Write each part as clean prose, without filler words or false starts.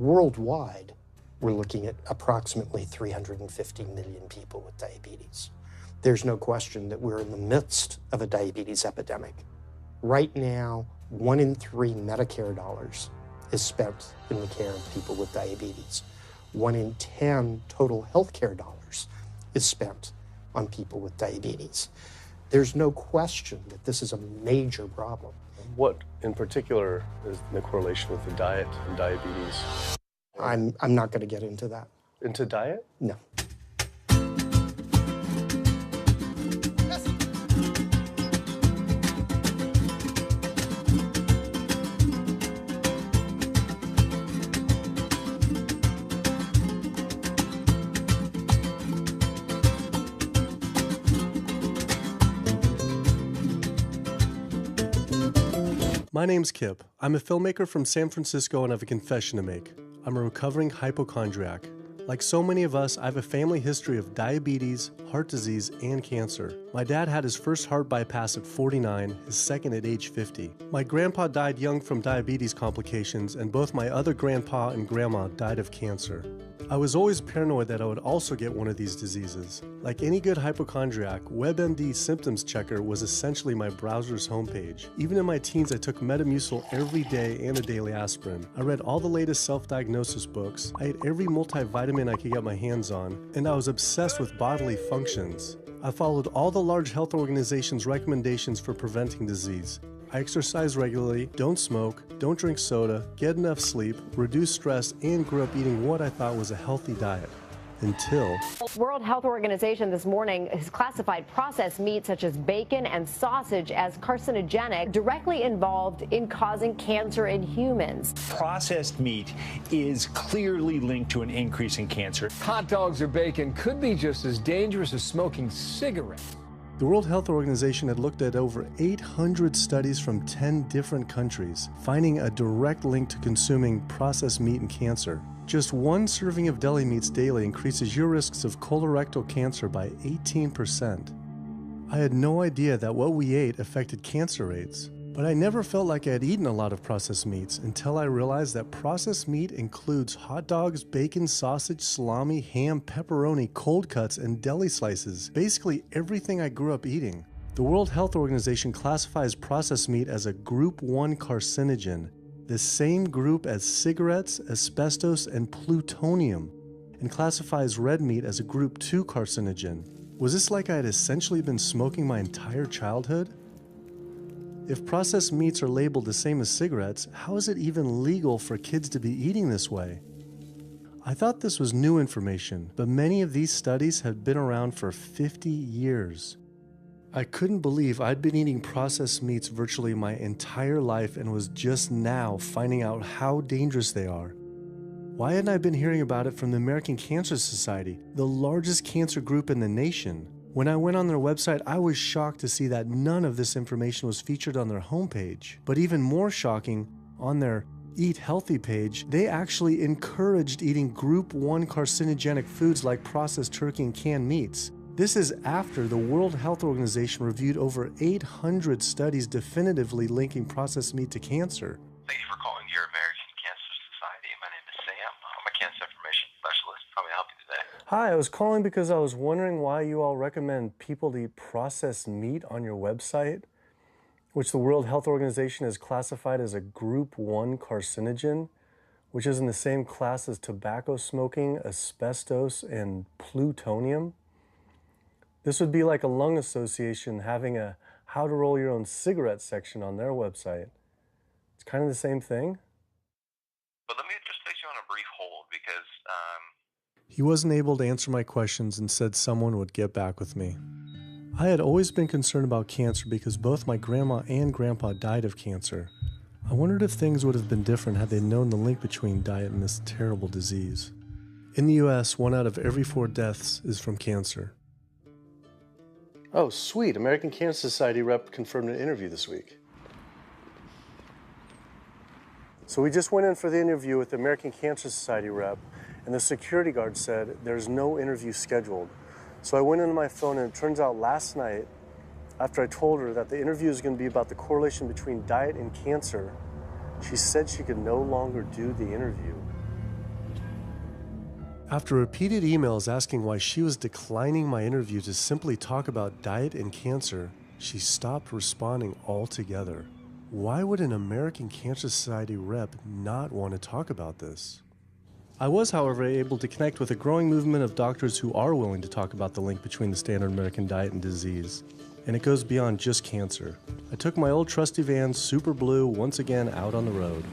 Worldwide, we're looking at approximately 350 million people with diabetes. There's no question that we're in the midst of a diabetes epidemic. Right now, 1 in 3 Medicare dollars is spent in the care of people with diabetes. 1 in 10 total healthcare dollars is spent on people with diabetes. There's no question that this is a major problem. What in particular is the correlation with the diet and diabetes? I'm not going to get into that. Into diet? No. My name's Kip. I'm a filmmaker from San Francisco and I have a confession to make. I'm a recovering hypochondriac. Like so many of us, I have a family history of diabetes, heart disease, and cancer. My dad had his first heart bypass at 49, his second at age 50. My grandpa died young from diabetes complications, and both my other grandpa and grandma died of cancer. I was always paranoid that I would also get one of these diseases. Like any good hypochondriac, WebMD Symptoms Checker was essentially my browser's homepage. Even in my teens, I took Metamucil every day and a daily aspirin. I read all the latest self-diagnosis books, I ate every multivitamin I could get my hands on, and I was obsessed with bodily functions. I followed all the large health organizations' recommendations for preventing disease. I exercise regularly, don't smoke, don't drink soda, get enough sleep, reduce stress, and grew up eating what I thought was a healthy diet. Until... World Health Organization this morning has classified processed meat such as bacon and sausage as carcinogenic, directly involved in causing cancer in humans. Processed meat is clearly linked to an increase in cancer. Hot dogs or bacon could be just as dangerous as smoking cigarettes. The World Health Organization had looked at over 800 studies from 10 different countries, finding a direct link to consuming processed meat and cancer. Just one serving of deli meats daily increases your risks of colorectal cancer by 18%. I had no idea that what we ate affected cancer rates. But I never felt like I had eaten a lot of processed meats until I realized that processed meat includes hot dogs, bacon, sausage, salami, ham, pepperoni, cold cuts, and deli slices. Basically everything I grew up eating. The World Health Organization classifies processed meat as a Group 1 carcinogen, the same group as cigarettes, asbestos, and plutonium, and classifies red meat as a Group 2 carcinogen. Was this like I had essentially been smoking my entire childhood? If processed meats are labeled the same as cigarettes, how is it even legal for kids to be eating this way? I thought this was new information, but many of these studies had been around for 50 years. I couldn't believe I'd been eating processed meats virtually my entire life and was just now finding out how dangerous they are. Why hadn't I been hearing about it from the American Cancer Society, the largest cancer group in the nation? When I went on their website, I was shocked to see that none of this information was featured on their homepage. But even more shocking, on their Eat Healthy page, they actually encouraged eating Group 1 carcinogenic foods like processed turkey and canned meats. This is after the World Health Organization reviewed over 800 studies definitively linking processed meat to cancer. Thank you for calling your American Cancer Society. My name is Sam. I'm a cancer information specialist. How may I help you today? Hi, I was calling because I was wondering why you all recommend people to eat processed meat on your website, which the World Health Organization has classified as a Group 1 carcinogen, which is in the same class as tobacco smoking, asbestos, and plutonium. This would be like a lung association having a how to roll your own cigarette section on their website. It's kind of the same thing. But let me just place you on a brief hold because He wasn't able to answer my questions and said someone would get back with me. I had always been concerned about cancer because both my grandma and grandpa died of cancer. I wondered if things would have been different had they known the link between diet and this terrible disease. In the US, 1 out of every 4 deaths is from cancer. Oh, sweet. American Cancer Society rep confirmed an interview this week. So we just went in for the interview with the American Cancer Society rep, and the security guard said there's no interview scheduled. So I went into my phone, and it turns out last night, after I told her that the interview is going to be about the correlation between diet and cancer, she said she could no longer do the interview. After repeated emails asking why she was declining my interview to simply talk about diet and cancer, she stopped responding altogether. Why would an American Cancer Society rep not want to talk about this? I was, however, able to connect with a growing movement of doctors who are willing to talk about the link between the standard American diet and disease. And it goes beyond just cancer. I took my old trusty van, Super Blue, once again out on the road.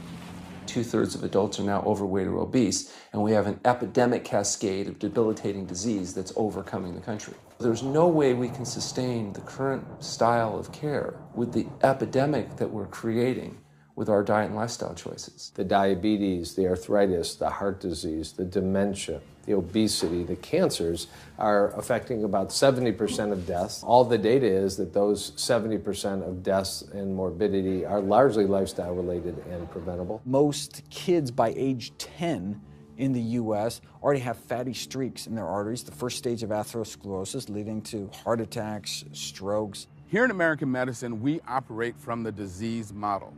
2/3 of adults are now overweight or obese, and we have an epidemic cascade of debilitating disease that's overcoming the country. There's no way we can sustain the current style of care with the epidemic that we're creating with our diet and lifestyle choices. The diabetes, the arthritis, the heart disease, the dementia, the obesity, the cancers are affecting about 70% of deaths. All the data is that those 70% of deaths and morbidity are largely lifestyle related and preventable. Most kids by age 10 in the U.S. already have fatty streaks in their arteries, the first stage of atherosclerosis leading to heart attacks, strokes. Here in American medicine, we operate from the disease model.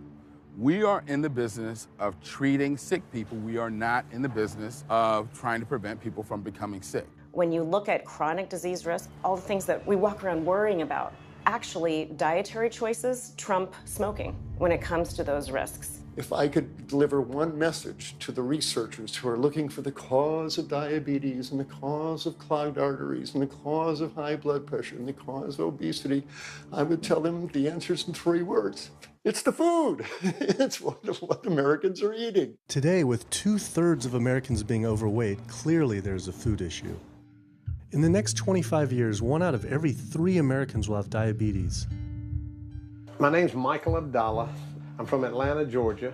We are in the business of treating sick people. We are not in the business of trying to prevent people from becoming sick. When you look at chronic disease risk, all the things that we walk around worrying about, actually dietary choices trump smoking when it comes to those risks. If I could deliver one message to the researchers who are looking for the cause of diabetes and the cause of clogged arteries and the cause of high blood pressure and the cause of obesity, I would tell them the answer's in 3 words. It's the food. It's what Americans are eating. Today, with 2/3 of Americans being overweight, clearly there's a food issue. In the next 25 years, 1 out of every 3 Americans will have diabetes. My name's Michael Abdallah. I'm from Atlanta, Georgia,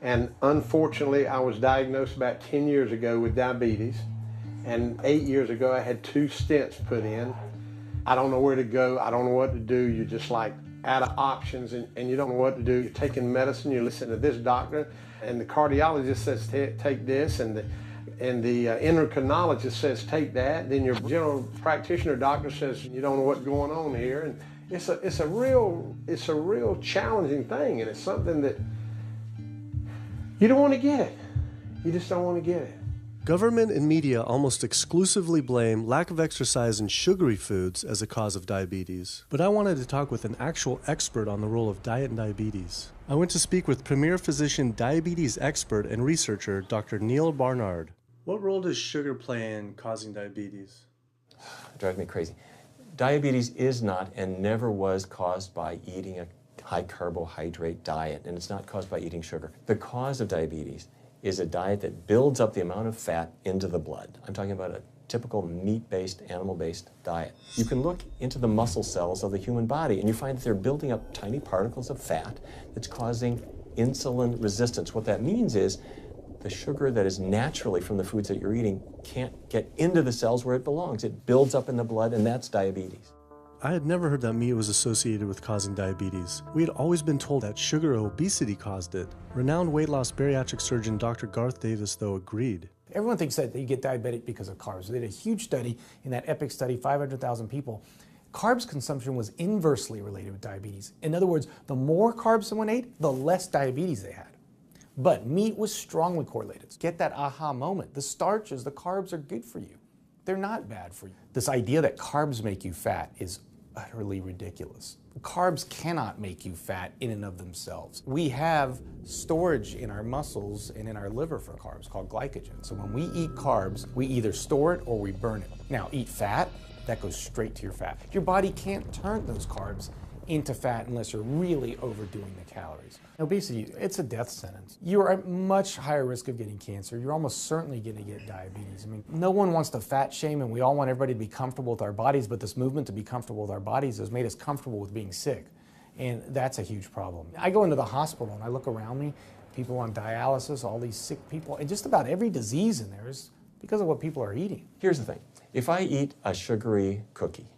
and unfortunately I was diagnosed about 10 years ago with diabetes, and 8 years ago I had 2 stents put in. I don't know where to go, I don't know what to do. You're just like out of options and you don't know what to do. You're taking medicine, you're listening to this doctor, and the cardiologist says take this, and the endocrinologist says take that, then your general practitioner doctor says you don't know what's going on here. And it's a real challenging thing, and it's something that you don't want to get it. You just don't want to get it. Government and media almost exclusively blame lack of exercise and sugary foods as a cause of diabetes. But I wanted to talk with an actual expert on the role of diet and diabetes. I went to speak with premier physician, diabetes expert, and researcher, Dr. Neil Barnard. What role does sugar play in causing diabetes? It drives me crazy. Diabetes is not and never was caused by eating a high carbohydrate diet, and it's not caused by eating sugar. The cause of diabetes is a diet that builds up the amount of fat into the blood. I'm talking about a typical meat-based, animal-based diet. You can look into the muscle cells of the human body and you find that they're building up tiny particles of fat that's causing insulin resistance. What that means is the sugar that is naturally from the foods that you're eating can't get into the cells where it belongs. It builds up in the blood, and that's diabetes. I had never heard that meat was associated with causing diabetes. We had always been told that sugar or obesity caused it. Renowned weight loss bariatric surgeon Dr. Garth Davis, though, agreed. Everyone thinks that you get diabetic because of carbs. They did a huge study in that F.ck study, 500,000 people. Carbs consumption was inversely related with diabetes. In other words, the more carbs someone ate, the less diabetes they had. But meat was strongly correlated. Get that aha moment. The starches, the carbs are good for you. They're not bad for you. This idea that carbs make you fat is utterly ridiculous. Carbs cannot make you fat in and of themselves. We have storage in our muscles and in our liver for carbs called glycogen. So when we eat carbs, we either store it or we burn it. Now, eat fat, that goes straight to your fat. Your body can't turn those carbs into fat unless you're really overdoing the calories. Obesity, it's a death sentence. You're at much higher risk of getting cancer. You're almost certainly going to get diabetes. I mean, no one wants to fat shame, and we all want everybody to be comfortable with our bodies, but this movement to be comfortable with our bodies has made us comfortable with being sick, and that's a huge problem. I go into the hospital and I look around me, people on dialysis, all these sick people, and just about every disease in there is because of what people are eating. Here's the thing. If I eat a sugary cookie,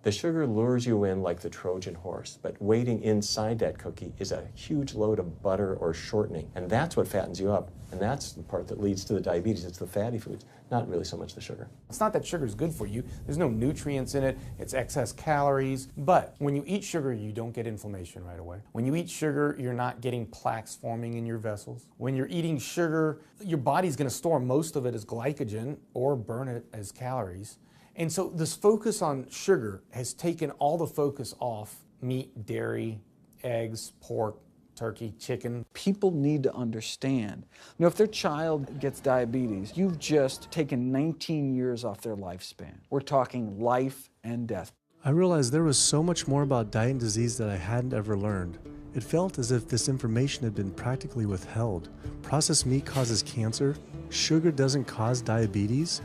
The sugar lures you in like the Trojan horse, but waiting inside that cookie is a huge load of butter or shortening, and that's what fattens you up, and that's the part that leads to the diabetes. It's the fatty foods, not really so much the sugar. It's not that sugar is good for you. There's no nutrients in it. It's excess calories. But when you eat sugar, you don't get inflammation right away. When you eat sugar, you're not getting plaques forming in your vessels. When you're eating sugar, your body's going to store most of it as glycogen or burn it as calories. And so this focus on sugar has taken all the focus off meat, dairy, eggs, pork, turkey, chicken. People need to understand, if their child gets diabetes, you've just taken 19 years off their lifespan. We're talking life and death. I realized there was so much more about diet and disease that I hadn't ever learned. It felt as if this information had been practically withheld. Processed meat causes cancer. Sugar doesn't cause diabetes.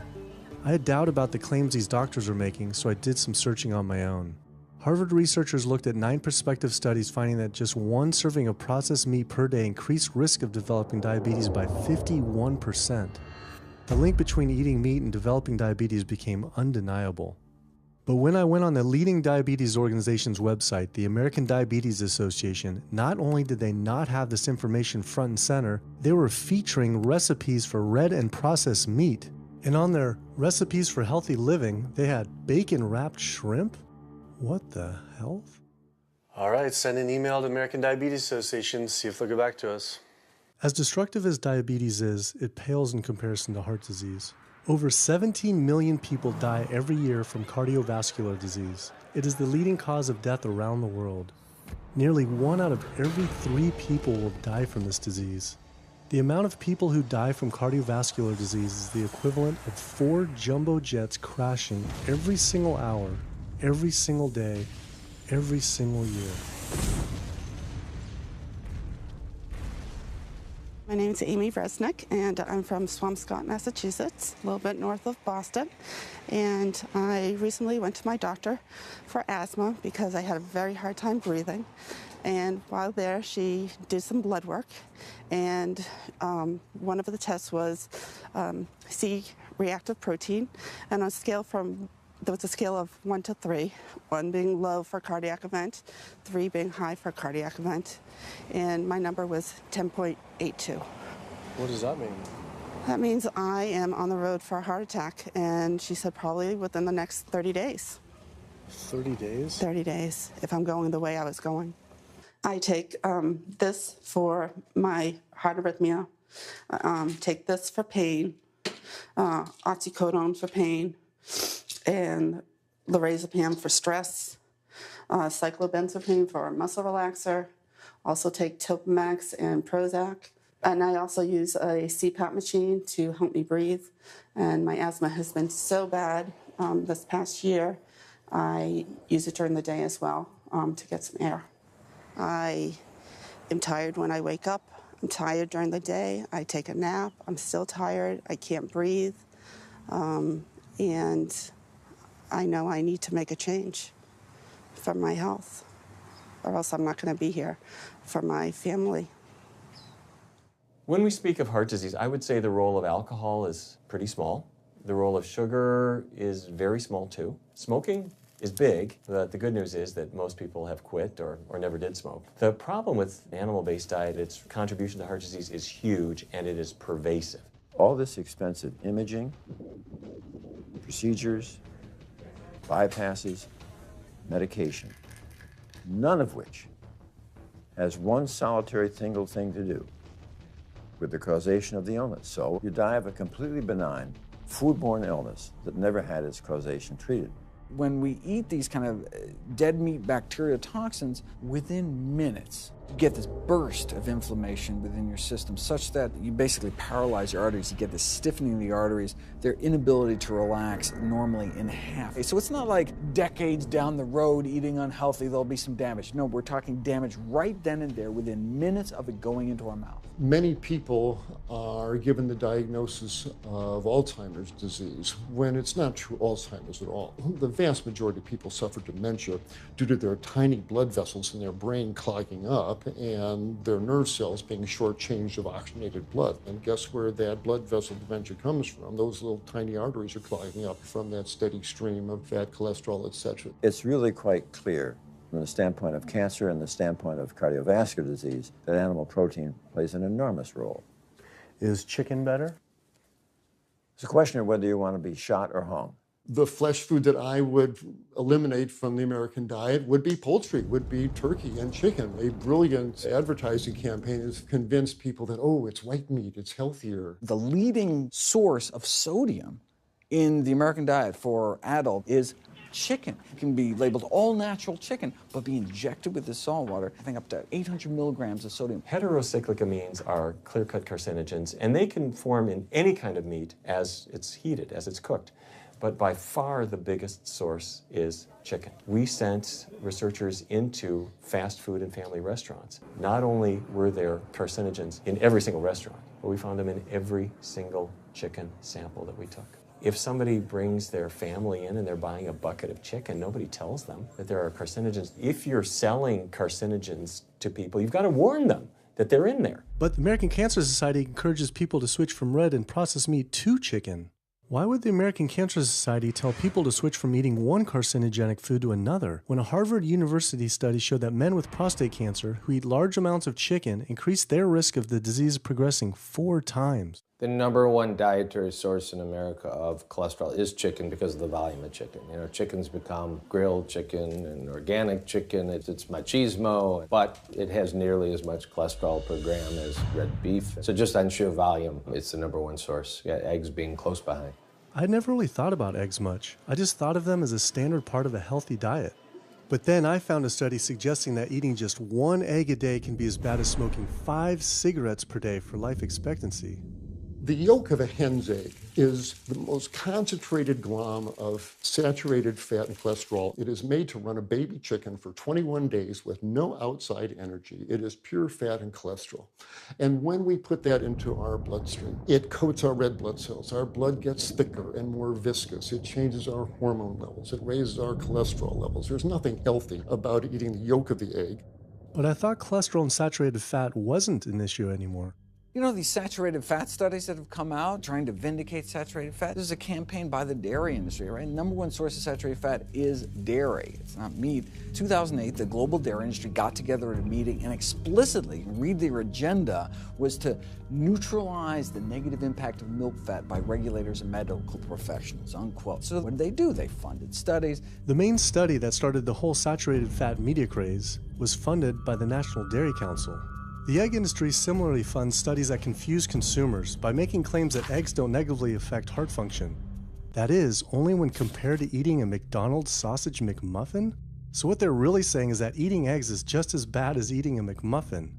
I had doubt about the claims these doctors were making, so I did some searching on my own. Harvard researchers looked at 9 prospective studies finding that just one serving of processed meat per day increased risk of developing diabetes by 51%. The link between eating meat and developing diabetes became undeniable. But when I went on the leading diabetes organization's website, the American Diabetes Association, not only did they not have this information front and center, they were featuring recipes for red and processed meat. And on their recipes for healthy living, they had bacon-wrapped shrimp? What the hell? All right, send an email to American Diabetes Association, see if they'll get back to us. As destructive as diabetes is, it pales in comparison to heart disease. Over 17 million people die every year from cardiovascular disease. It is the leading cause of death around the world. Nearly 1 out of every 3 people will die from this disease. The amount of people who die from cardiovascular disease is the equivalent of 4 jumbo jets crashing every single hour, every single day, every single year. My name is Amy F.ck, and I'm from Swampscott, Massachusetts, a little bit north of Boston. And I recently went to my doctor for asthma because I had a very hard time breathing. And while there, she did some blood work, and one of the tests was C-reactive protein, and on a scale there was a scale of 1 to 3, 1 being low for cardiac event, 3 being high for cardiac event, and my number was 10.82. What does that mean? That means I am on the road for a heart attack, and she said probably within the next 30 days. 30 days? 30 days, if I'm going the way I was going. I take this for my heart arrhythmia, take this for pain, oxycodone for pain, and lorazepam for stress, cyclobenzaprine for muscle relaxer, also take Topamax and Prozac, and I also use a CPAP machine to help me breathe. And my asthma has been so bad this past year, I use it during the day as well to get some air. I am tired when I wake up. I'm tired during the day. I take a nap. I'm still tired. I can't breathe. And I know I need to make a change for my health, or else I'm not going to be here for my family. When we speak of heart disease, I would say the role of alcohol is pretty small. The role of sugar is very small too. Smoking is big, but the good news is that most people have quit or never did smoke. The problem with animal-based diet, its contribution to heart disease is huge, and it is pervasive. All this expensive imaging, procedures, bypasses, medication, none of which has one solitary single thing to do with the causation of the illness. So you die of a completely benign foodborne illness that never had its causation treated. When we eat these kind of dead meat bacteria toxins, within minutes, you get this burst of inflammation within your system such that you basically paralyze your arteries. You get this stiffening of the arteries, their inability to relax normally in half. So it's not like decades down the road eating unhealthy, there'll be some damage. No, we're talking damage right then and there within minutes of it going into our mouth. Many people are given the diagnosis of Alzheimer's disease when it's not true Alzheimer's at all. The vast majority of people suffer dementia due to their tiny blood vessels in their brain clogging up up and their nerve cells being shortchanged of oxygenated blood. And guess where that blood vessel dementia comes from? Those little tiny arteries are clogging up from that steady stream of fat, cholesterol, etc. It's really quite clear from the standpoint of cancer and the standpoint of cardiovascular disease that animal protein plays an enormous role. Is chicken better? It's a question of whether you want to be shot or hung. The flesh food that I would eliminate from the American diet would be poultry, would be turkey and chicken. A brilliant advertising campaign has convinced people that, oh, it's white meat, it's healthier. The leading source of sodium in the American diet for adult is chicken. It can be labeled all natural chicken, but be injected with this salt water, I think up to 800 milligrams of sodium. Heterocyclic amines are clear-cut carcinogens, and they can form in any kind of meat as it's heated, as it's cooked. But by far the biggest source is chicken. We sent researchers into fast food and family restaurants. Not only were there carcinogens in every single restaurant, but we found them in every single chicken sample that we took. If somebody brings their family in and they're buying a bucket of chicken, nobody tells them that there are carcinogens. If you're selling carcinogens to people, you've got to warn them that they're in there. But the American Cancer Society encourages people to switch from red and processed meat to chicken. Why would the American Cancer Society tell people to switch from eating one carcinogenic food to another when a Harvard University study showed that men with prostate cancer who eat large amounts of chicken increase their risk of the disease progressing 4 times? The number one dietary source in America of cholesterol is chicken because of the volume of chicken. You know, chicken's become grilled chicken and organic chicken. It's machismo, but it has nearly as much cholesterol per gram as red beef. So just on sheer volume, it's the number one source. Yeah, eggs being close behind. I'd never really thought about eggs much. I just thought of them as a standard part of a healthy diet. But then I found a study suggesting that eating just 1 egg a day can be as bad as smoking 5 cigarettes per day for life expectancy. The yolk of a hen's egg is the most concentrated glom of saturated fat and cholesterol. It is made to run a baby chicken for 21 days with no outside energy. It is pure fat and cholesterol. And when we put that into our bloodstream, it coats our red blood cells. Our blood gets thicker and more viscous. It changes our hormone levels. It raises our cholesterol levels. There's nothing healthy about eating the yolk of the egg. But I thought cholesterol and saturated fat wasn't an issue anymore. You know, these saturated fat studies that have come out trying to vindicate saturated fat, this is a campaign by the dairy industry, right? Number one source of saturated fat is dairy. It's not meat. 2008, the global dairy industry got together at a meeting and explicitly, read their agenda, was to neutralize the negative impact of milk fat by regulators and medical professionals, unquote. So what did? They funded studies. The main study that started the whole saturated fat media craze was funded by the National Dairy Council. The egg industry similarly funds studies that confuse consumers by making claims that eggs don't negatively affect heart function. That is, only when compared to eating a McDonald's sausage McMuffin? So what they're really saying is that eating eggs is just as bad as eating a McMuffin.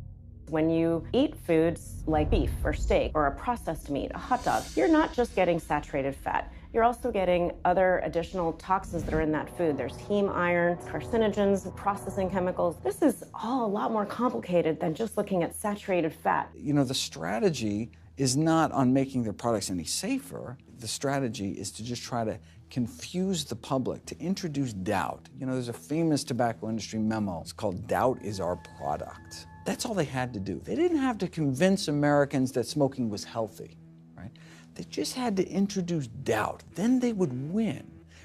When you eat foods like beef or steak or a processed meat, a hot dog, you're not just getting saturated fat. You're also getting other additional toxins that are in that food. There's heme iron, carcinogens, processing chemicals. This is all a lot more complicated than just looking at saturated fat. You know, the strategy is not on making their products any safer. The strategy is to just try to confuse the public, to introduce doubt. You know, there's a famous tobacco industry memo. It's called "Doubt is Our Product." That's all they had to do. They didn't have to convince Americans that smoking was healthy, right? They just had to introduce doubt. Then they would win.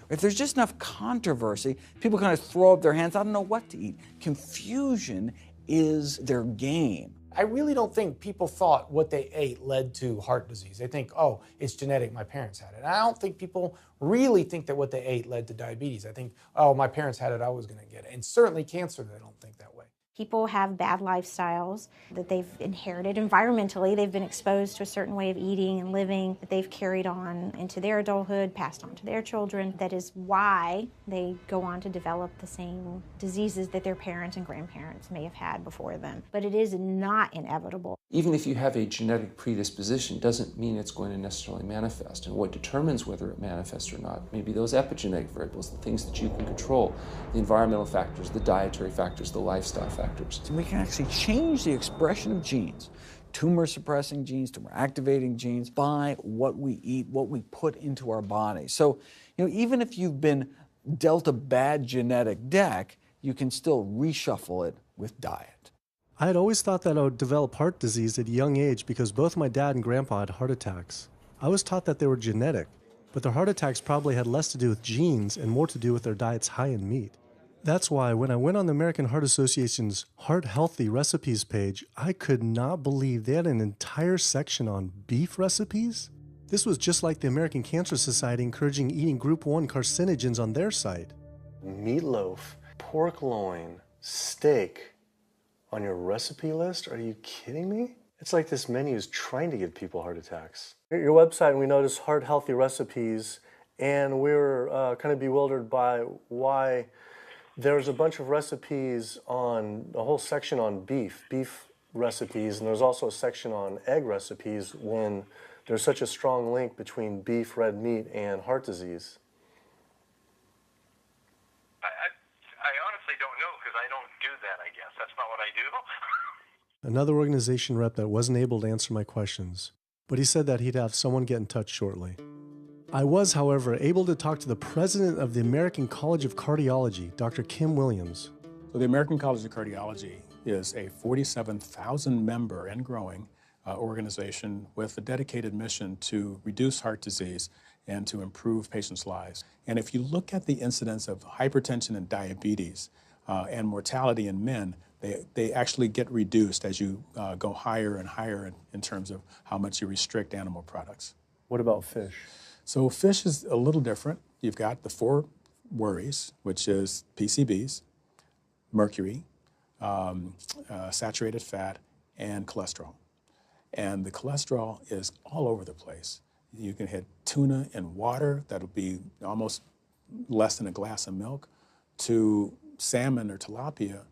If there's just enough controversy, people kind of throw up their hands. I don't know what to eat. Confusion is their game. I really don't think people thought what they ate led to heart disease. They think, oh, it's genetic, my parents had it. And I don't think people really think that what they ate led to diabetes. I think, oh, my parents had it, I was gonna get it. And certainly cancer, they don't think that way. People have bad lifestyles that they've inherited environmentally. They've been exposed to a certain way of eating and living that they've carried on into their adulthood, passed on to their children. That is why they go on to develop the same diseases that their parents and grandparents may have had before them. But it is not inevitable. Even if you have a genetic predisposition, doesn't mean it's going to necessarily manifest. And what determines whether it manifests or not, maybe those epigenetic variables, the things that you can control, the environmental factors, the dietary factors, the lifestyle factors. So we can actually change the expression of genes, tumor-suppressing genes, tumor-activating genes, by what we eat, what we put into our body. So, you know, even if you've been dealt a bad genetic deck, you can still reshuffle it with diet. I had always thought that I would develop heart disease at a young age because both my dad and grandpa had heart attacks. I was taught that they were genetic, but their heart attacks probably had less to do with genes and more to do with their diets high in meat. That's why when I went on the American Heart Association's Heart Healthy Recipes page, I could not believe they had an entire section on beef recipes. This was just like the American Cancer Society encouraging eating Group 1 carcinogens on their site. Meatloaf, pork loin, steak on your recipe list? Are you kidding me? It's like this menu is trying to give people heart attacks. At your website, we noticed heart healthy recipes, and we were kind of bewildered by why there's a bunch of recipes on a whole section on beef recipes, and there's also a section on egg recipes when there's such a strong link between beef, red meat, and heart disease. I honestly don't know because I don't do that, I guess. That's not what I do. Another organization rep that wasn't able to answer my questions, but he said that he'd have someone get in touch shortly. I was, however, able to talk to the president of the American College of Cardiology, Dr. Kim Williams. So the American College of Cardiology is a 47,000 member and growing organization with a dedicated mission to reduce heart disease and to improve patients' lives. And if you look at the incidence of hypertension and diabetes and mortality in men, they actually get reduced as you go higher and higher in terms of how much you restrict animal products. What about fish? So fish is a little different. You've got the 4 worries, which is PCBs, mercury, saturated fat, and cholesterol. And the cholesterol is all over the place. You can hit tuna in water, that'll be almost less than a glass of milk, to salmon or tilapia,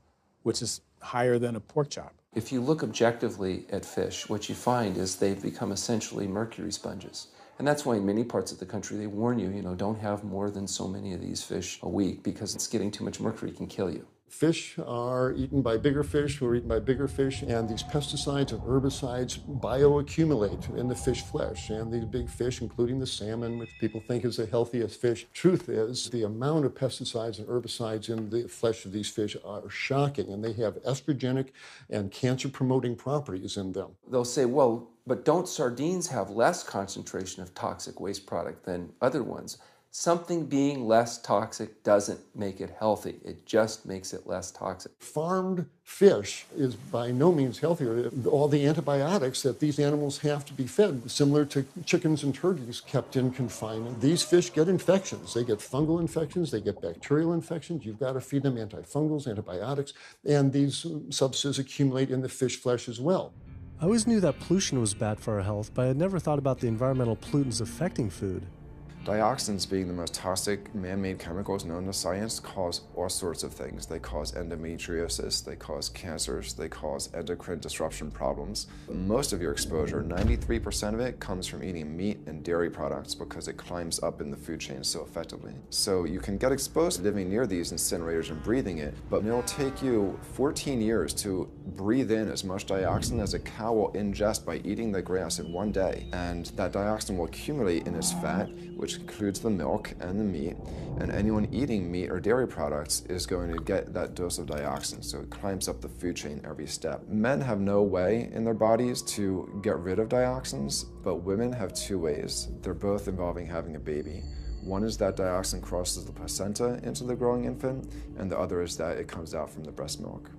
which is higher than a pork chop. If you look objectively at fish, what you find is they've become essentially mercury sponges. And that's why in many parts of the country they warn you, don't have more than so many of these fish a week because it's getting too much mercury can kill you. Fish are eaten by bigger fish who are eaten by bigger fish, and these pesticides and herbicides bioaccumulate in the fish flesh. And these big fish, including the salmon, which people think is the healthiest fish, truth is the amount of pesticides and herbicides in the flesh of these fish are shocking, and they have estrogenic and cancer-promoting properties in them. They'll say, well, but don't sardines have less concentration of toxic waste product than other ones? Something being less toxic doesn't make it healthy. It just makes it less toxic. Farmed fish is by no means healthier. All the antibiotics that these animals have to be fed, similar to chickens and turkeys kept in confinement. These fish get infections. They get fungal infections. They get bacterial infections. You've got to feed them antifungals, antibiotics, and these substances accumulate in the fish flesh as well. I always knew that pollution was bad for our health, but I had never thought about the environmental pollutants affecting food. Dioxins, being the most toxic man-made chemicals known to science, cause all sorts of things. They cause endometriosis, they cause cancers, they cause endocrine disruption problems. Most of your exposure, 93% of it, comes from eating meat and dairy products because it climbs up in the food chain so effectively. So you can get exposed to living near these incinerators and breathing it, but it'll take you 14 years to breathe in as much dioxin as a cow will ingest by eating the grass in one day. And that dioxin will accumulate in its fat, which includes the milk and the meat, and anyone eating meat or dairy products is going to get that dose of dioxin, so it climbs up the food chain every step. Men have no way in their bodies to get rid of dioxins, but women have 2 ways. They're both involving having a baby. One is that dioxin crosses the placenta into the growing infant, and the other is that it comes out from the breast milk.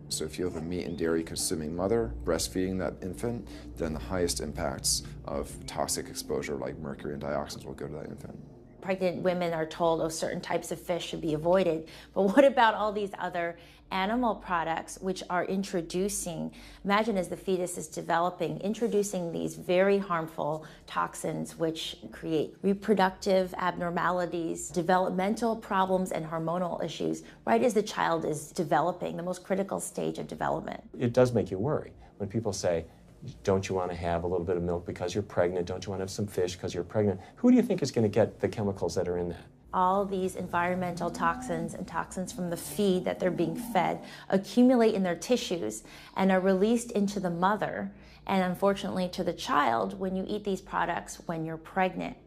So if you have a meat and dairy consuming mother breastfeeding that infant, then the highest impacts of toxic exposure like mercury and dioxins will go to that infant. Pregnant women are told, oh, certain types of fish should be avoided. But what about all these other animal products which are introducing, imagine as the fetus is developing, introducing these very harmful toxins which create reproductive abnormalities, developmental problems, and hormonal issues right as the child is developing, the most critical stage of development. It does make you worry when people say, don't you want to have a little bit of milk because you're pregnant? Don't you want to have some fish because you're pregnant? Who do you think is going to get the chemicals that are in that? All these environmental toxins and toxins from the feed that they're being fed accumulate in their tissues and are released into the mother and unfortunately to the child when you eat these products when you're pregnant.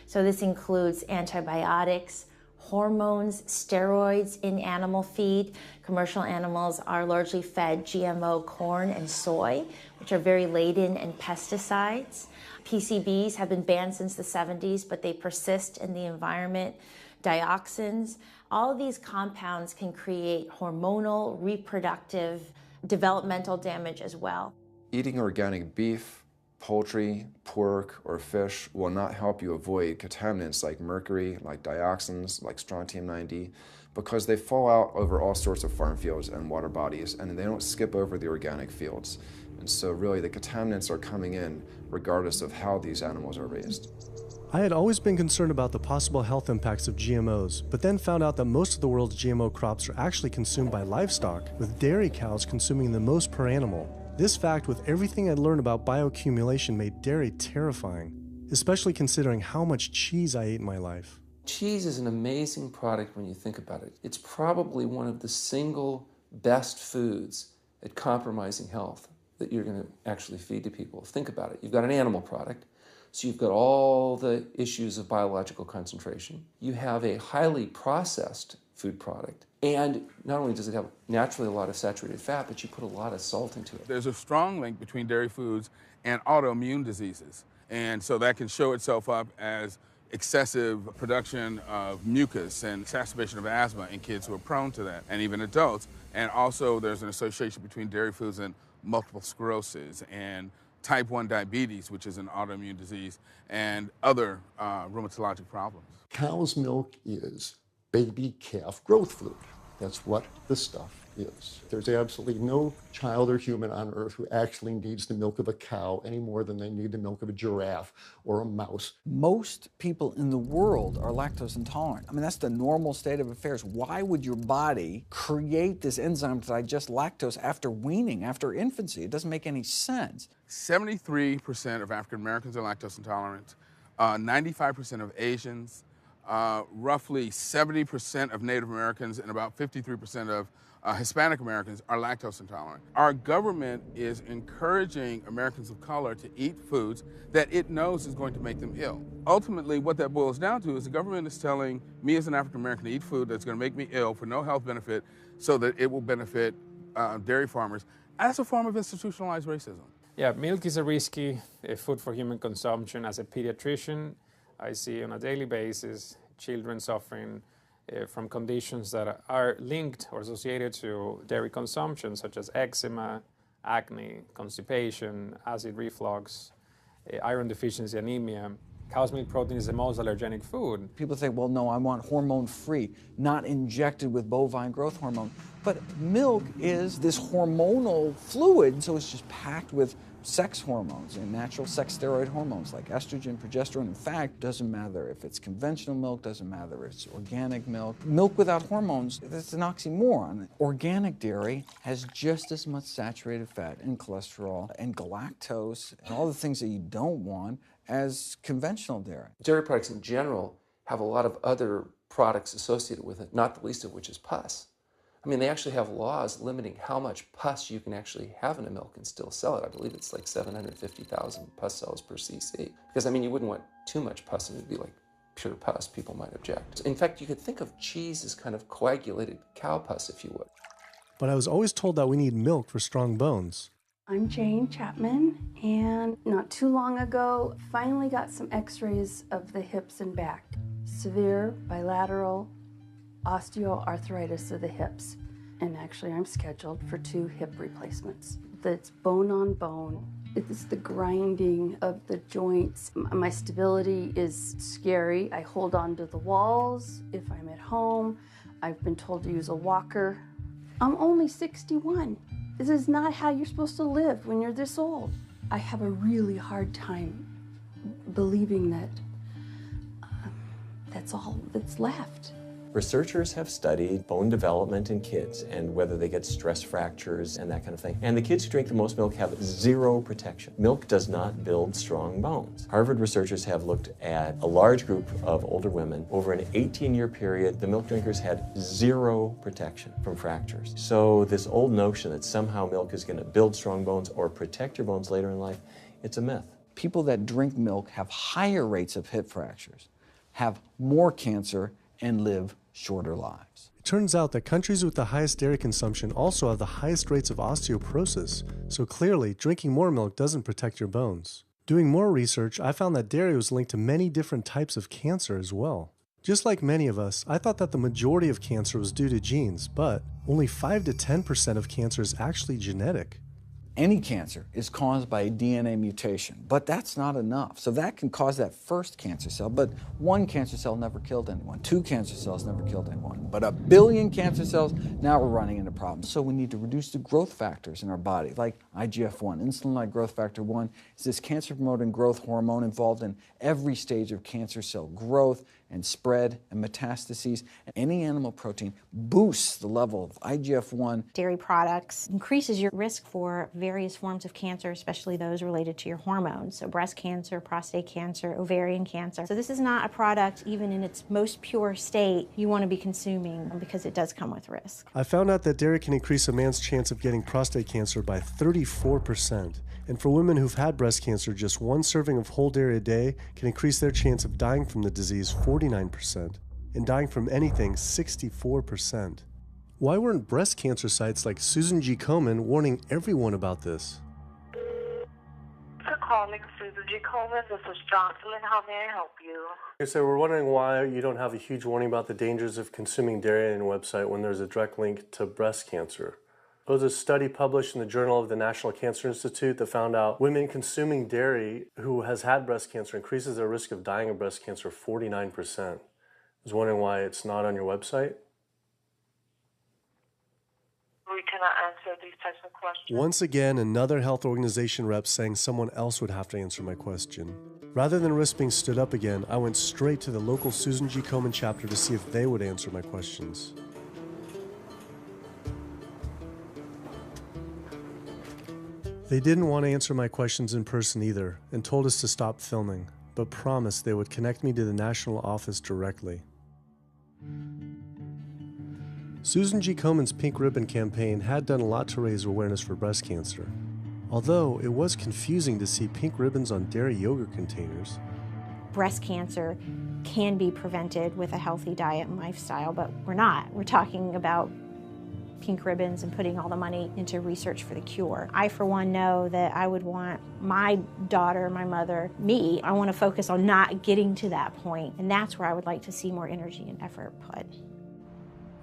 So this includes antibiotics, hormones, steroids in animal feed. Commercial animals are largely fed GMO corn and soy, which are very laden in pesticides. PCBs have been banned since the 70s, but they persist in the environment. Dioxins, all of these compounds can create hormonal, reproductive, developmental damage as well. Eating organic beef, poultry, pork, or fish will not help you avoid contaminants like mercury, like dioxins, like strontium-90, because they fall out over all sorts of farm fields and water bodies, and they don't skip over the organic fields. And so really the contaminants are coming in regardless of how these animals are raised. I had always been concerned about the possible health impacts of GMOs, but then found out that most of the world's GMO crops are actually consumed by livestock, with dairy cows consuming the most per animal. This fact, with everything I'd learned about bioaccumulation, made dairy terrifying, especially considering how much cheese I ate in my life. Cheese is an amazing product when you think about it. It's probably one of the single best foods at compromising health that you're going to actually feed to people. Think about it. You've got an animal product, so you've got all the issues of biological concentration. You have a highly processed food product, and not only does it have naturally a lot of saturated fat, but you put a lot of salt into it. There's a strong link between dairy foods and autoimmune diseases, and so that can show itself up as excessive production of mucus and exacerbation of asthma in kids who are prone to that, and even adults. And also there's an association between dairy foods and multiple sclerosis and type 1 diabetes, which is an autoimmune disease, and other rheumatologic problems. Cow's milk is baby calf growth fluid. That's what the stuff is. There's absolutely no child or human on earth who actually needs the milk of a cow any more than they need the milk of a giraffe or a mouse. Most people in the world are lactose intolerant. I mean, that's the normal state of affairs. Why would your body create this enzyme to digest lactose after weaning, after infancy? It doesn't make any sense. 73% of African Americans are lactose intolerant, 95% of Asians, roughly 70% of Native Americans, and about 53% of Hispanic Americans are lactose intolerant. Our government is encouraging Americans of color to eat foods that it knows is going to make them ill. Ultimately, what that boils down to is the government is telling me as an African American to eat food that's going to make me ill for no health benefit so that it will benefit dairy farmers. That's a form of institutionalized racism. Yeah, milk is a risky food for human consumption. As a pediatrician, I see on a daily basis children suffering from conditions that are linked or associated to dairy consumption, such as eczema, acne, constipation, acid reflux, iron deficiency, anemia. Cow's milk protein is the most allergenic food. People say, well, no, I want hormone-free, not injected with bovine growth hormone. But milk is this hormonal fluid, so it's just packed with sex hormones and natural sex steroid hormones like estrogen, progesterone. In fact, doesn't matter if it's conventional milk, doesn't matter if it's organic milk. Milk without hormones, that's an oxymoron. Organic dairy has just as much saturated fat and cholesterol and galactose and all the things that you don't want as conventional dairy. Dairy products in general have a lot of other products associated with it, not the least of which is pus. I mean, they actually have laws limiting how much pus you can actually have in a milk and still sell it. I believe it's like 750,000 pus cells per cc. Because, I mean, you wouldn't want too much pus and it would be like pure pus. People might object. In fact, you could think of cheese as kind of coagulated cow pus, if you would. But I was always told that we need milk for strong bones. I'm Jane Chapman, and not too long ago, finally got some x-rays of the hips and back. Severe bilateral osteoarthritis of the hips. And actually, I'm scheduled for 2 hip replacements. That's bone on bone. It's the grinding of the joints. My stability is scary. I hold on to the walls if I'm at home. I've been told to use a walker. I'm only 61. This is not how you're supposed to live when you're this old. I have a really hard time believing that that's all that's left. Researchers have studied bone development in kids and whether they get stress fractures and that kind of thing. And the kids who drink the most milk have 0 protection. Milk does not build strong bones. Harvard researchers have looked at a large group of older women. Over an 18-year period, the milk drinkers had 0 protection from fractures. So this old notion that somehow milk is going to build strong bones or protect your bones later in life, it's a myth. People that drink milk have higher rates of hip fractures, have more cancer, and live shorter lives. It turns out that countries with the highest dairy consumption also have the highest rates of osteoporosis, so clearly drinking more milk doesn't protect your bones. Doing more research, I found that dairy was linked to many different types of cancer as well. Just like many of us, I thought that the majority of cancer was due to genes, but only 5 to 10% of cancer is actually genetic. Any cancer is caused by a DNA mutation, but that's not enough. So that can cause that first cancer cell, but one cancer cell never killed anyone. 2 cancer cells never killed anyone. But 1 billion cancer cells, now we're running into problems. So we need to reduce the growth factors in our body, like IGF-1. Insulin-like growth factor 1 is this cancer-promoting growth hormone involved in every stage of cancer cell growth and spread and metastases. Any animal protein boosts the level of IGF-1. Dairy products increases your risk for various forms of cancer, especially those related to your hormones. So breast cancer, prostate cancer, ovarian cancer. So this is not a product, even in its most pure state, you want to be consuming because it does come with risk. I found out that dairy can increase a man's chance of getting prostate cancer by 34%. And for women who've had breast cancer, just 1 serving of whole dairy a day can increase their chance of dying from the disease 49%, and dying from anything 64%. Why weren't breast cancer sites like Susan G. Komen warning everyone about this? For calling Susan G. Komen, this is Jocelyn. How may I help you? Okay, so we're wondering why you don't have a huge warning about the dangers of consuming dairy on your website when there's a direct link to breast cancer. There was a study published in the Journal of the National Cancer Institute that found out women consuming dairy who has had breast cancer increases their risk of dying of breast cancer 49%. I was wondering why it's not on your website. We cannot answer these types of questions. Once again, another health organization rep saying someone else would have to answer my question. Rather than risk being stood up again, I went straight to the local Susan G. Komen chapter to see if they would answer my questions. They didn't want to answer my questions in person either, and told us to stop filming, but promised they would connect me to the national office directly. Susan G. Komen's Pink Ribbon campaign had done a lot to raise awareness for breast cancer, although it was confusing to see pink ribbons on dairy yogurt containers. Breast cancer can be prevented with a healthy diet and lifestyle, but we're not. We're talking about pink ribbons and putting all the money into research for the cure. I, for one, know that I would want my daughter, my mother, me, I want to focus on not getting to that point, and that's where I would like to see more energy and effort put.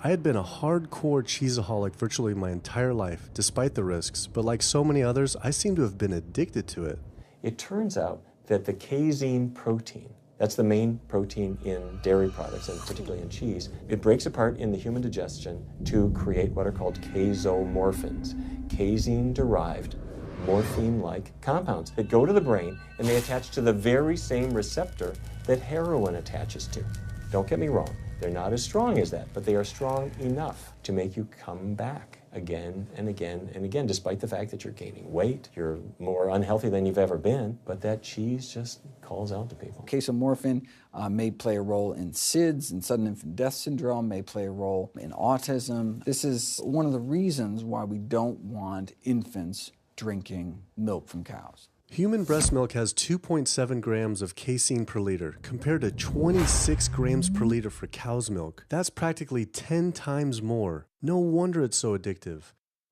I had been a hardcore cheeseaholic virtually my entire life, despite the risks, but like so many others, I seem to have been addicted to it. It turns out that the casein protein, that's the main protein in dairy products, and particularly in cheese, it breaks apart in the human digestion to create what are called casomorphins, casein-derived morphine-like compounds that go to the brain, and they attach to the very same receptor that heroin attaches to. Don't get me wrong, they're not as strong as that, but they are strong enough to make you come back again and again and again, despite the fact that you're gaining weight, you're more unhealthy than you've ever been, but that cheese just calls out to people. Casomorphin may play a role in SIDS, and sudden infant death syndrome, may play a role in autism. This is one of the reasons why we don't want infants drinking milk from cows. Human breast milk has 2.7 grams of casein per liter, compared to 26 grams per liter for cow's milk. That's practically 10 times more. No wonder it's so addictive.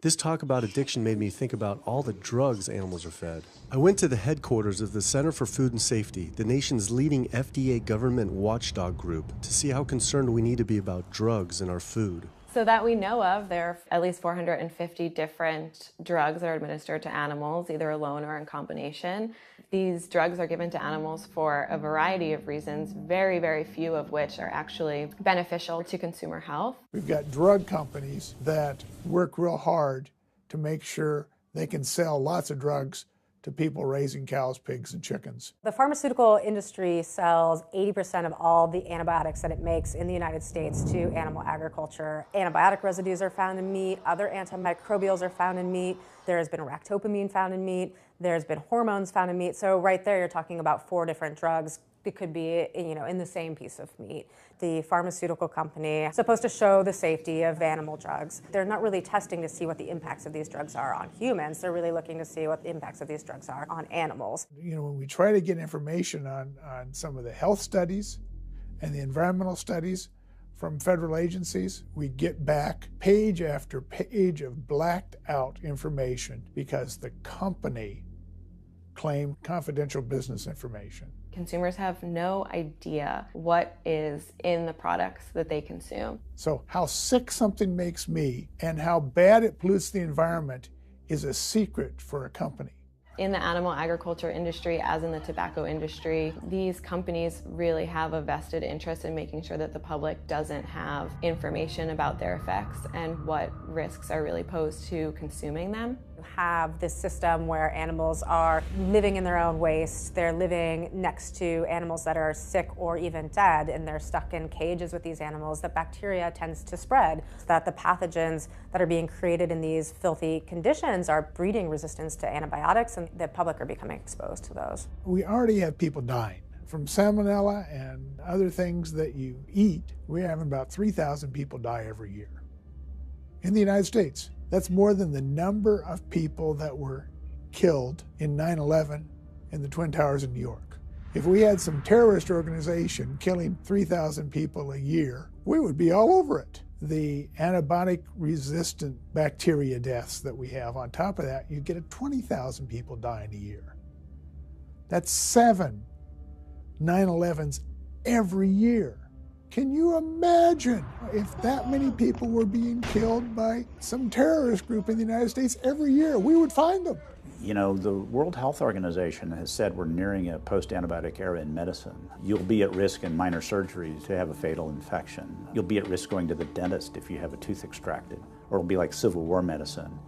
This talk about addiction made me think about all the drugs animals are fed. I went to the headquarters of the Center for Food and Safety, the nation's leading FDA government watchdog group, to see how concerned we need to be about drugs in our food. So that we know of, there are at least 450 different drugs that are administered to animals, either alone or in combination. These drugs are given to animals for a variety of reasons, very, very few of which are actually beneficial to consumer health. We've got drug companies that work real hard to make sure they can sell lots of drugs to people raising cows, pigs, and chickens. The pharmaceutical industry sells 80% of all the antibiotics that it makes in the United States to animal agriculture. Antibiotic residues are found in meat, other antimicrobials are found in meat, there has been ractopamine found in meat, there's been hormones found in meat. So right there you're talking about 4 different drugs that could be, in the same piece of meat. The pharmaceutical company is supposed to show the safety of animal drugs. They're not really testing to see what the impacts of these drugs are on humans. They're really looking to see what the impacts of these drugs are on animals. When we try to get information on some of the health studies and the environmental studies, from federal agencies, we get back page after page of blacked out information because the company claimed confidential business information. Consumers have no idea what is in the products that they consume. So how sick something makes me and how bad it pollutes the environment is a secret for a company. In the animal agriculture industry, as in the tobacco industry, these companies really have a vested interest in making sure that the public doesn't have information about their effects and what risks are really posed to consuming them. You have this system where animals are living in their own waste. They're living next to animals that are sick or even dead, and they're stuck in cages with these animals. The bacteria tends to spread, so that the pathogens that are being created in these filthy conditions are breeding resistance to antibiotics, and the public are becoming exposed to those. We already have people dying from salmonella and other things that you eat. We're having about 3,000 people die every year in the United States. That's more than the number of people that were killed in 9/11 in the Twin Towers in New York. If we had some terrorist organization killing 3,000 people a year, we would be all over it. The antibiotic-resistant bacteria deaths that we have, on top of that, you get 20,000 people dying a year. That's 7 9/11s every year. Can you imagine if that many people were being killed by some terrorist group in the United States every year? We would find them. You know, the World Health Organization has said we're nearing a post-antibiotic era in medicine. You'll be at risk in minor surgeries to have a fatal infection. You'll be at risk going to the dentist if you have a tooth extracted. Or it'll be like Civil War medicine.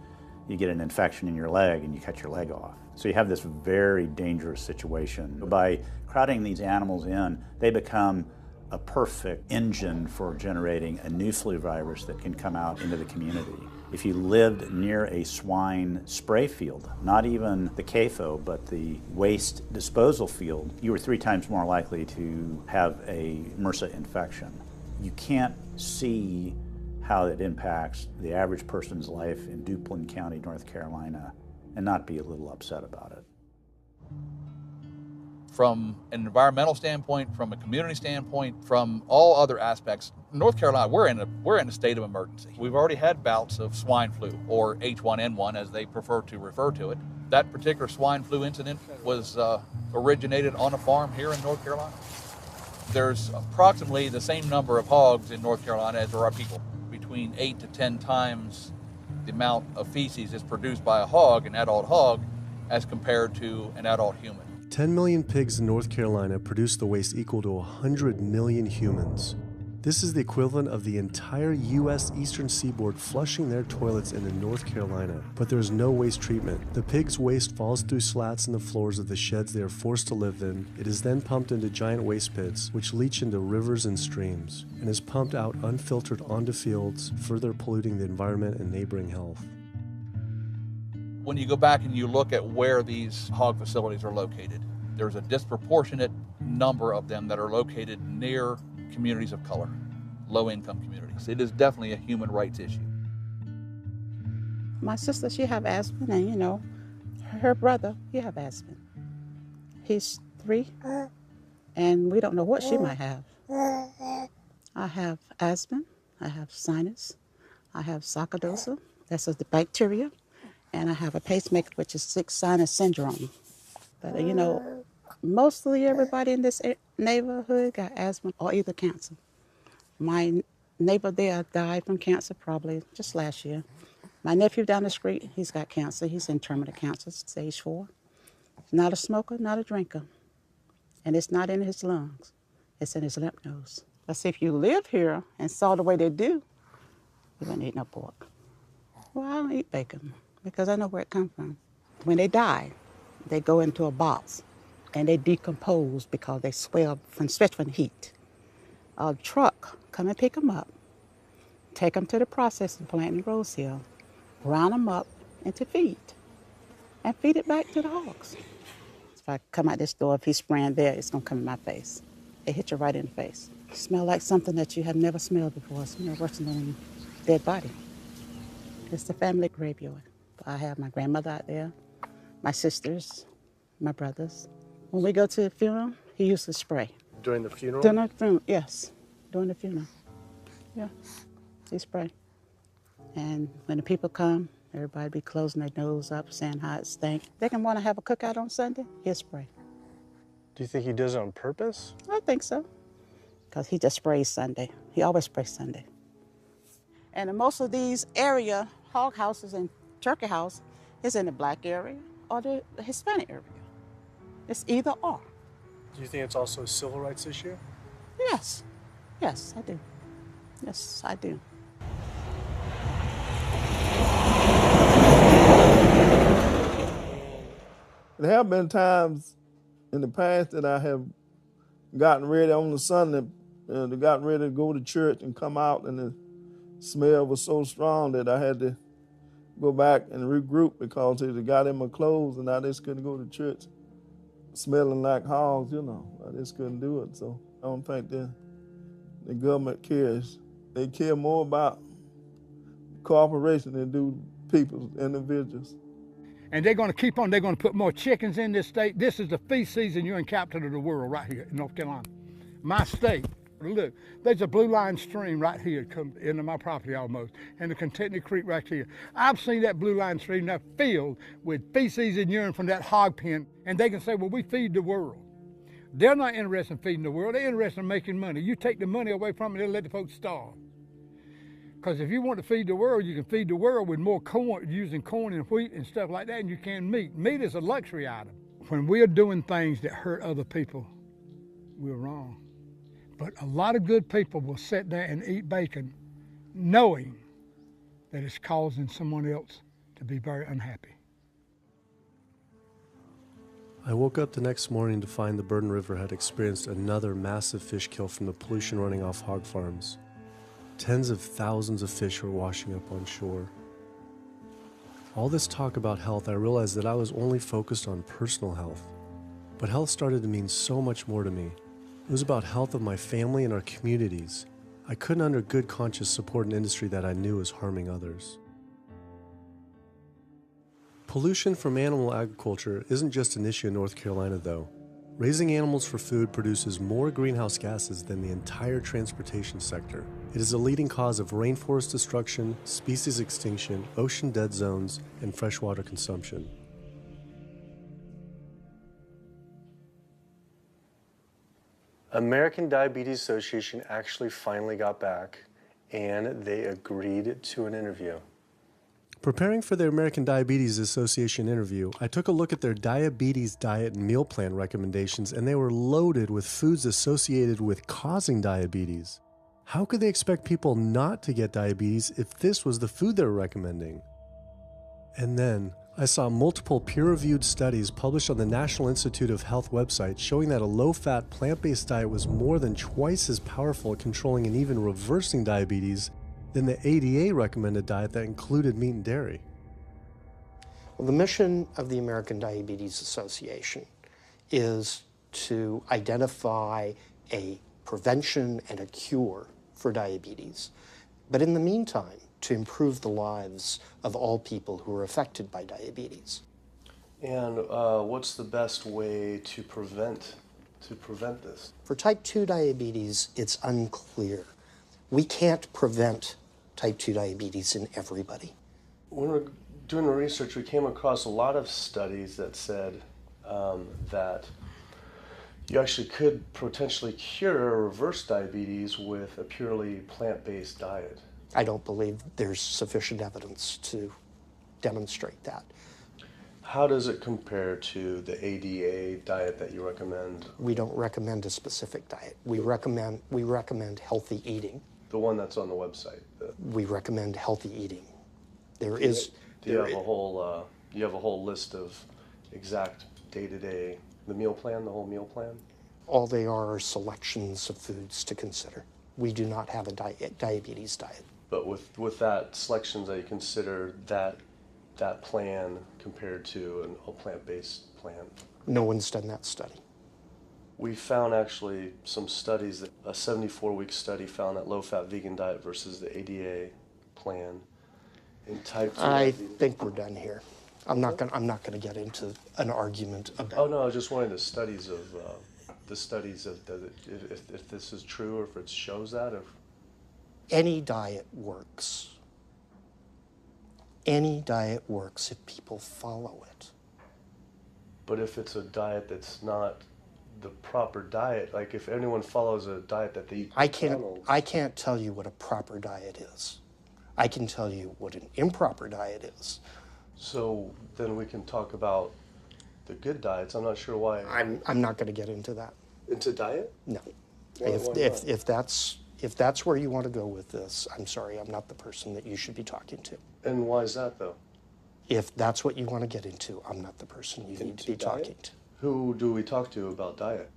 You get an infection in your leg and you cut your leg off. So you have this very dangerous situation. By crowding these animals in, they become a perfect engine for generating a new flu virus that can come out into the community. If you lived near a swine spray field, not even the CAFO, but the waste disposal field, you were 3 times more likely to have a MRSA infection. You can't see how it impacts the average person's life in Duplin County, North Carolina, and not be a little upset about it. From an environmental standpoint, from a community standpoint, from all other aspects, North Carolina, we're in a state of emergency. We've already had bouts of swine flu, or H1N1 as they prefer to refer to it. That particular swine flu incident was originated on a farm here in North Carolina. There's approximately the same number of hogs in North Carolina as there are people. Between 8 to 10 times the amount of feces is produced by a hog, an adult hog, as compared to an adult human. 10 million pigs in North Carolina produce the waste equal to 100 million humans. This is the equivalent of the entire U.S. eastern seaboard flushing their toilets into North Carolina, but there's no waste treatment. The pigs' waste falls through slats in the floors of the sheds they are forced to live in. It is then pumped into giant waste pits, which leach into rivers and streams, and is pumped out unfiltered onto fields, further polluting the environment and neighboring health. When you go back and you look at where these hog facilities are located, there's a disproportionate number of them that are located near communities of color, low-income communities. It is definitely a human rights issue. My sister, she have asthma, and you know, her brother, he have asthma. He's 3, and we don't know what she might have. I have asthma, I have sinus, I have sarcoidosis, that's the bacteria, and I have a pacemaker, which is 6 sinus syndrome. But you know, mostly everybody in this neighborhood got asthma or either cancer. My neighbor there died from cancer probably just last year. My nephew down the street, he's got cancer. He's in terminal cancer, stage 4. Not a smoker, not a drinker. And it's not in his lungs. It's in his lymph nodes. But see, if you live here and saw the way they do, you wouldn't eat no pork. Well, I don't eat bacon because I know where it comes from. When they die, they go into a box and they decompose because they swell especially from the heat. A truck come and pick them up, take them to the processing plant in Rose Hill, ground them up into feed, and feed it back to the hogs. If I come out this door, if he's spraying there, it's gonna come in my face. It hit you right in the face. It smells like something that you have never smelled before. It smells worse than a dead body. It's the family graveyard. I have my grandmother out there, my sisters, my brothers. When we go to the funeral, he used to spray. During the funeral? During the funeral, yes. During the funeral. Yeah, he spray. And when the people come, everybody be closing their nose up, saying how it stink. They can want to have a cookout on Sunday, he'll spray. Do you think he does it on purpose? I think so, because he just sprays Sunday. He always sprays Sunday. And in most of these area, hog houses and turkey house is in the black area or the Hispanic area. It's either or. Do you think it's also a civil rights issue? Yes, yes, I do. Yes, I do. There have been times in the past that I have gotten ready on the Sunday, gotten ready to go to church and come out, and the smell was so strong that I had to go back and regroup because it got in my clothes and I just couldn't go to church smelling like hogs, you know. I just couldn't do it. So I don't think the government cares. They care more about cooperation than do people, individuals. And they're going to keep on. They're going to put more chickens in this state. This is the feast season. You're in capital of the world right here in North Carolina. My state. Look, there's a blue line stream right here come into my property almost, and the Contentney Creek right here. I've seen that blue line stream now filled with feces and urine from that hog pen, and they can say, well, we feed the world. They're not interested in feeding the world. They're interested in making money. You take the money away from them, they'll let the folks starve. Because if you want to feed the world, you can feed the world with more corn, using corn and wheat and stuff like that, and you can meat. Meat is a luxury item. When we're doing things that hurt other people, we're wrong. But a lot of good people will sit there and eat bacon knowing that it's causing someone else to be very unhappy. I woke up the next morning to find the Burden River had experienced another massive fish kill from the pollution running off hog farms. Tens of thousands of fish were washing up on shore. All this talk about health, I realized that I was only focused on personal health. But health started to mean so much more to me. It was about health of my family and our communities. I couldn't under good conscience support an industry that I knew was harming others. Pollution from animal agriculture isn't just an issue in North Carolina, though. Raising animals for food produces more greenhouse gases than the entire transportation sector. It is a leading cause of rainforest destruction, species extinction, ocean dead zones, and freshwater consumption. American Diabetes Association actually finally got back and they agreed to an interview. Preparing for the American Diabetes Association interview, I took a look at their diabetes diet and meal plan recommendations, and they were loaded with foods associated with causing diabetes. How could they expect people not to get diabetes if this was the food they were recommending? And then I saw multiple peer-reviewed studies published on the National Institute of Health website showing that a low-fat, plant-based diet was more than twice as powerful at controlling and even reversing diabetes than the ADA recommended diet that included meat and dairy. Well, the mission of the American Diabetes Association is to identify a prevention and a cure for diabetes, but in the meantime, to improve the lives of all people who are affected by diabetes. And what's the best way to prevent this? For type 2 diabetes, it's unclear. We can't prevent type 2 diabetes in everybody. When we're doing the research, we came across a lot of studies that said that you actually could potentially cure or reverse diabetes with a purely plant-based diet. I don't believe there's sufficient evidence to demonstrate that. How does it compare to the ADA diet that you recommend? We don't recommend a specific diet. We recommend healthy eating. The one that's on the website. We recommend healthy eating. Do you have a whole list of exact day-to-day, the meal plan, the whole meal plan? All they are selections of foods to consider. We do not have a diabetes diet. But with that selections, that you consider that plan compared to a plant-based plan? No one's done that study. We found actually some studies, that a 74-week study found that low-fat vegan diet versus the ADA plan in type 2 I diabetes. think we're done here. I'm not gonna get into an argument about. Oh no, I was just wondering the studies of if this is true or if it shows that. Any diet works. Any diet works if people follow it. But if it's a diet that's not the proper diet, like if anyone follows a diet that they eat I can't tell you what a proper diet is. I can tell you what an improper diet is. So then we can talk about the good diets. I'm not sure why. I'm not going to get into that. Into diet? No. Why not? If that's where you want to go with this, I'm sorry, I'm not the person that you should be talking to. And why is that, though? If that's what you want to get into, I'm not the person you need to be talking to. Who do we talk to about diet?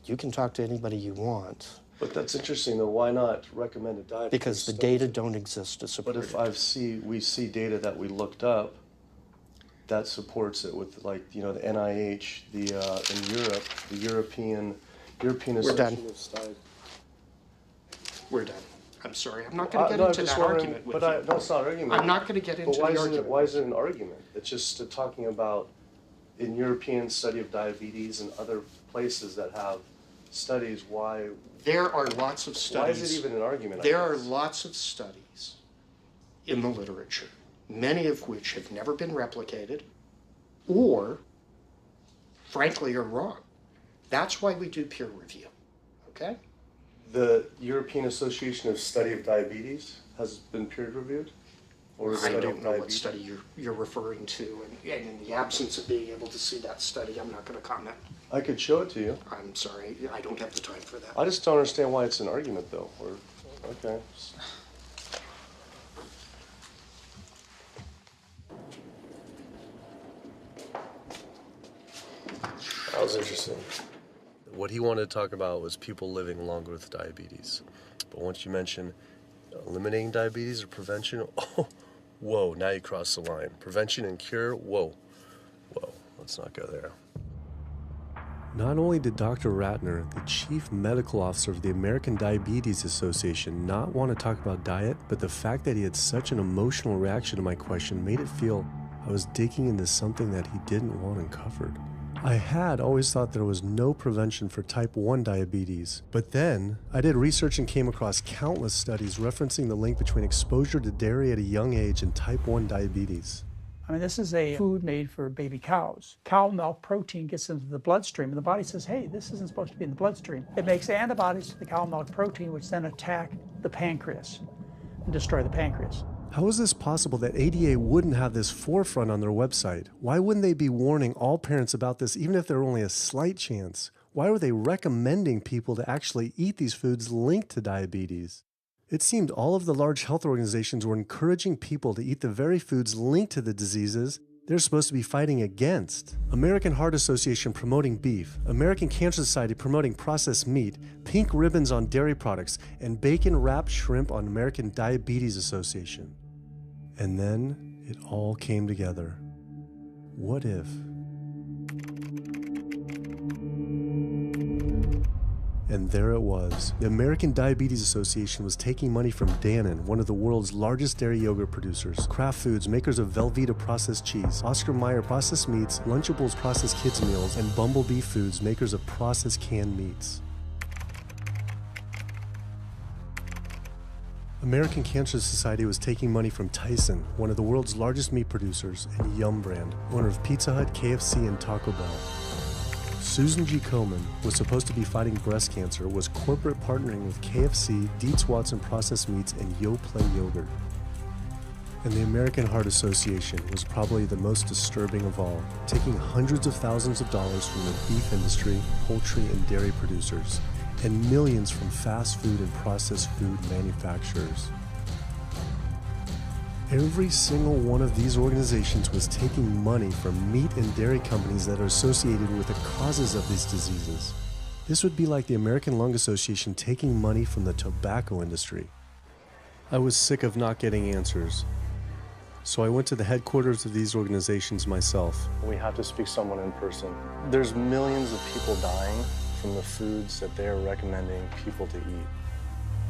You can talk to anybody you want. But that's interesting, though. Why not recommend a diet? Because the data don't exist to support it. But if we see data that we looked up that supports it with, like, you know, the NIH, in Europe, the European Association of Studies. We're done. I'm sorry. I'm not going to get into that argument with you. No, it's not an argument. I'm not going to get into the argument. Why is it an argument? It's just talking about in European study of diabetes and other places that have studies, why... There are lots of studies. Why is it even an argument? There are lots of studies in the literature, many of which have never been replicated or, frankly, are wrong. That's why we do peer review, okay? The European Association of Study of Diabetes has been peer reviewed? Or I don't know what study you're referring to, and in the absence of being able to see that study, I'm not going to comment. I could show it to you. I'm sorry, I don't have the time for that. I just don't understand why it's an argument, though. Okay. That was interesting. What he wanted to talk about was people living longer with diabetes. But once you mention eliminating diabetes or prevention, oh, whoa, now you cross the line. Prevention and cure, whoa, let's not go there. Not only did Dr. Ratner, the chief medical officer of the American Diabetes Association, not want to talk about diet, but the fact that he had such an emotional reaction to my question made it feel I was digging into something that he didn't want uncovered. I had always thought there was no prevention for type 1 diabetes, but then I did research and came across countless studies referencing the link between exposure to dairy at a young age and type 1 diabetes. I mean, this is a food made for baby cows. Cow milk protein gets into the bloodstream, and the body says, hey, this isn't supposed to be in the bloodstream. It makes antibodies to the cow milk protein, which then attack the pancreas and destroy the pancreas. How is this possible that ADA wouldn't have this forefront on their website? Why wouldn't they be warning all parents about this, even if there were only a slight chance? Why were they recommending people to actually eat these foods linked to diabetes? It seemed all of the large health organizations were encouraging people to eat the very foods linked to the diseases they're supposed to be fighting against. American Heart Association promoting beef, American Cancer Society promoting processed meat, pink ribbons on dairy products, and bacon-wrapped shrimp on American Diabetes Association. And then it all came together. What if? And there it was. The American Diabetes Association was taking money from Dannon, one of the world's largest dairy yogurt producers, Kraft Foods, makers of Velveeta processed cheese, Oscar Mayer processed meats, Lunchables processed kids meals, and Bumblebee Foods, makers of processed canned meats. American Cancer Society was taking money from Tyson, one of the world's largest meat producers, and Yum Brand, owner of Pizza Hut, KFC, and Taco Bell. Susan G. Komen was supposed to be fighting breast cancer, was corporate partnering with KFC, Dietz Watson Processed Meats, and Yoplait Yogurt. And the American Heart Association was probably the most disturbing of all, taking hundreds of thousands of dollars from the beef industry, poultry, and dairy producers, and millions from fast food and processed food manufacturers. Every single one of these organizations was taking money from meat and dairy companies that are associated with the causes of these diseases. This would be like the American Lung Association taking money from the tobacco industry. I was sick of not getting answers, so I went to the headquarters of these organizations myself. We have to speak to someone in person. There's millions of people dying from the foods that they're recommending people to eat.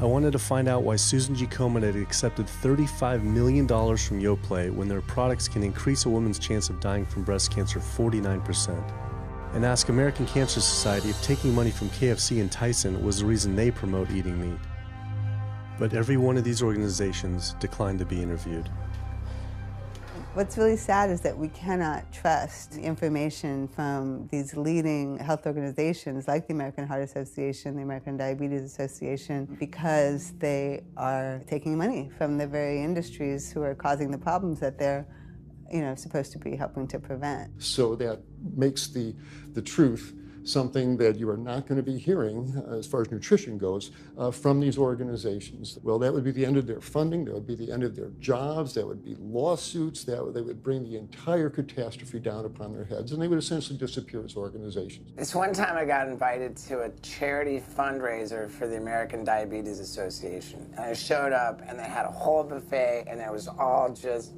I wanted to find out why Susan G. Komen had accepted $35 million from Yoplait when their products can increase a woman's chance of dying from breast cancer 49%. And ask American Cancer Society if taking money from KFC and Tyson was the reason they promote eating meat. but every one of these organizations declined to be interviewed. What's really sad is that we cannot trust information from these leading health organizations like the American Heart Association, the American Diabetes Association, because they are taking money from the very industries who are causing the problems that they're supposed to be helping to prevent. So that makes the truth something that you are not going to be hearing, as far as nutrition goes, from these organizations. Well, that would be the end of their funding, that would be the end of their jobs, that would be lawsuits, they would bring the entire catastrophe down upon their heads, and they would essentially disappear as organizations. This one time I got invited to a charity fundraiser for the American Diabetes Association, and I showed up and they had a whole buffet and it was all just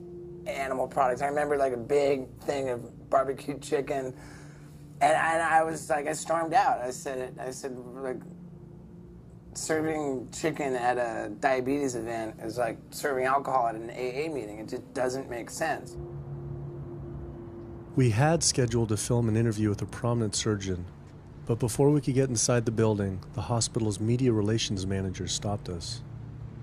animal products. I remember like a big thing of barbecued chicken. And I was like, I stormed out. I said, like, serving chicken at a diabetes event is like serving alcohol at an AA meeting. It just doesn't make sense. We had scheduled to film an interview with a prominent surgeon, but before we could get inside the building, the hospital's media relations manager stopped us.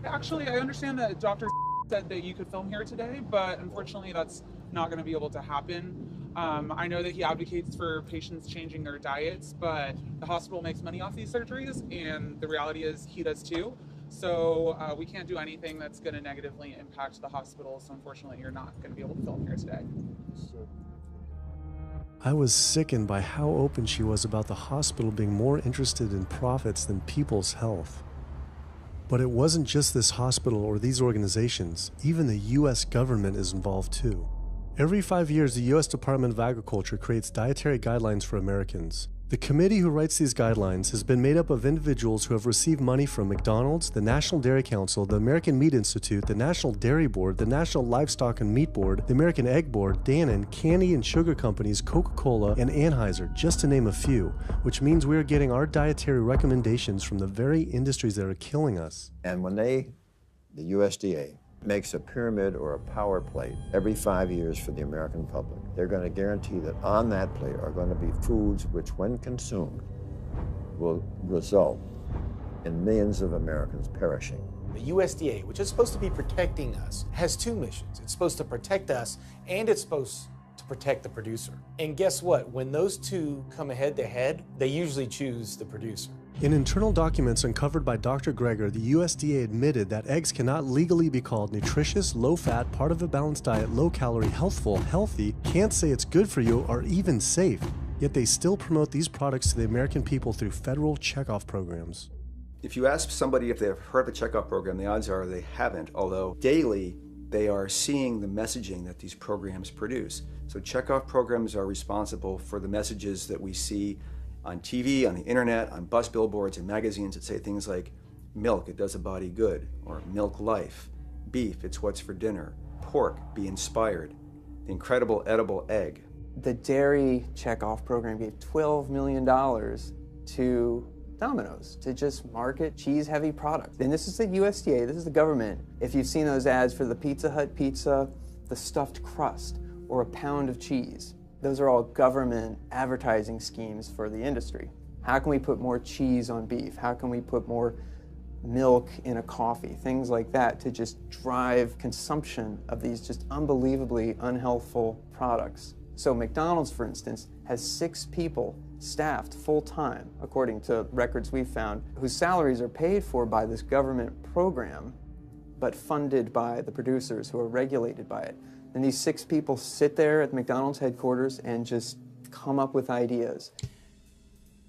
Actually, I understand that Dr. said that you could film here today, but unfortunately that's not going to be able to happen. I know that he advocates for patients changing their diets, but the hospital makes money off these surgeries, and the reality is he does too. So we can't do anything that's going to negatively impact the hospital, so unfortunately you're not going to be able to film here today. I was sickened by how open she was about the hospital being more interested in profits than people's health. But it wasn't just this hospital or these organizations. Even the U.S. government is involved too. Every 5 years, the U.S. Department of Agriculture creates dietary guidelines for Americans. The committee who writes these guidelines has been made up of individuals who have received money from McDonald's, the National Dairy Council, the American Meat Institute, the National Dairy Board, the National Livestock and Meat Board, the American Egg Board, Dannon, candy and sugar companies, Coca-Cola, and Anheuser, just to name a few, which means we are getting our dietary recommendations from the very industries that are killing us. And when the USDA, makes a pyramid or a power plate every 5 years for the American public, they're going to guarantee that on that plate are going to be foods which, when consumed, will result in millions of Americans perishing. The USDA, which is supposed to be protecting us, has two missions. It's supposed to protect us, and it's supposed to protect the producer. And guess what? When those two come head to head, they usually choose the producer. In internal documents uncovered by Dr. Greger, the USDA admitted that eggs cannot legally be called nutritious, low-fat, part of a balanced diet, low-calorie, healthful, healthy, can't say it's good for you, or even safe. Yet they still promote these products to the American people through federal checkoff programs. If you ask somebody if they've heard the checkoff program, the odds are they haven't, although daily they are seeing the messaging that these programs produce. So checkoff programs are responsible for the messages that we see on TV, on the internet, on bus billboards and magazines that say things like, milk, it does a body good, or milk life, beef, it's what's for dinner, pork, be inspired, the incredible edible egg. The dairy checkoff program gave $12 million to Domino's to just market cheese-heavy products. And this is the USDA, this is the government. If you've seen those ads for the Pizza Hut pizza, the stuffed crust, or a pound of cheese, those are all government advertising schemes for the industry. How can we put more cheese on beef? How can we put more milk in a coffee? Things like that to just drive consumption of these just unbelievably unhealthful products. So McDonald's, for instance, has 6 people staffed full-time, according to records we found, whose salaries are paid for by this government program, but funded by the producers who are regulated by it. And these 6 people sit there at McDonald's headquarters and just come up with ideas.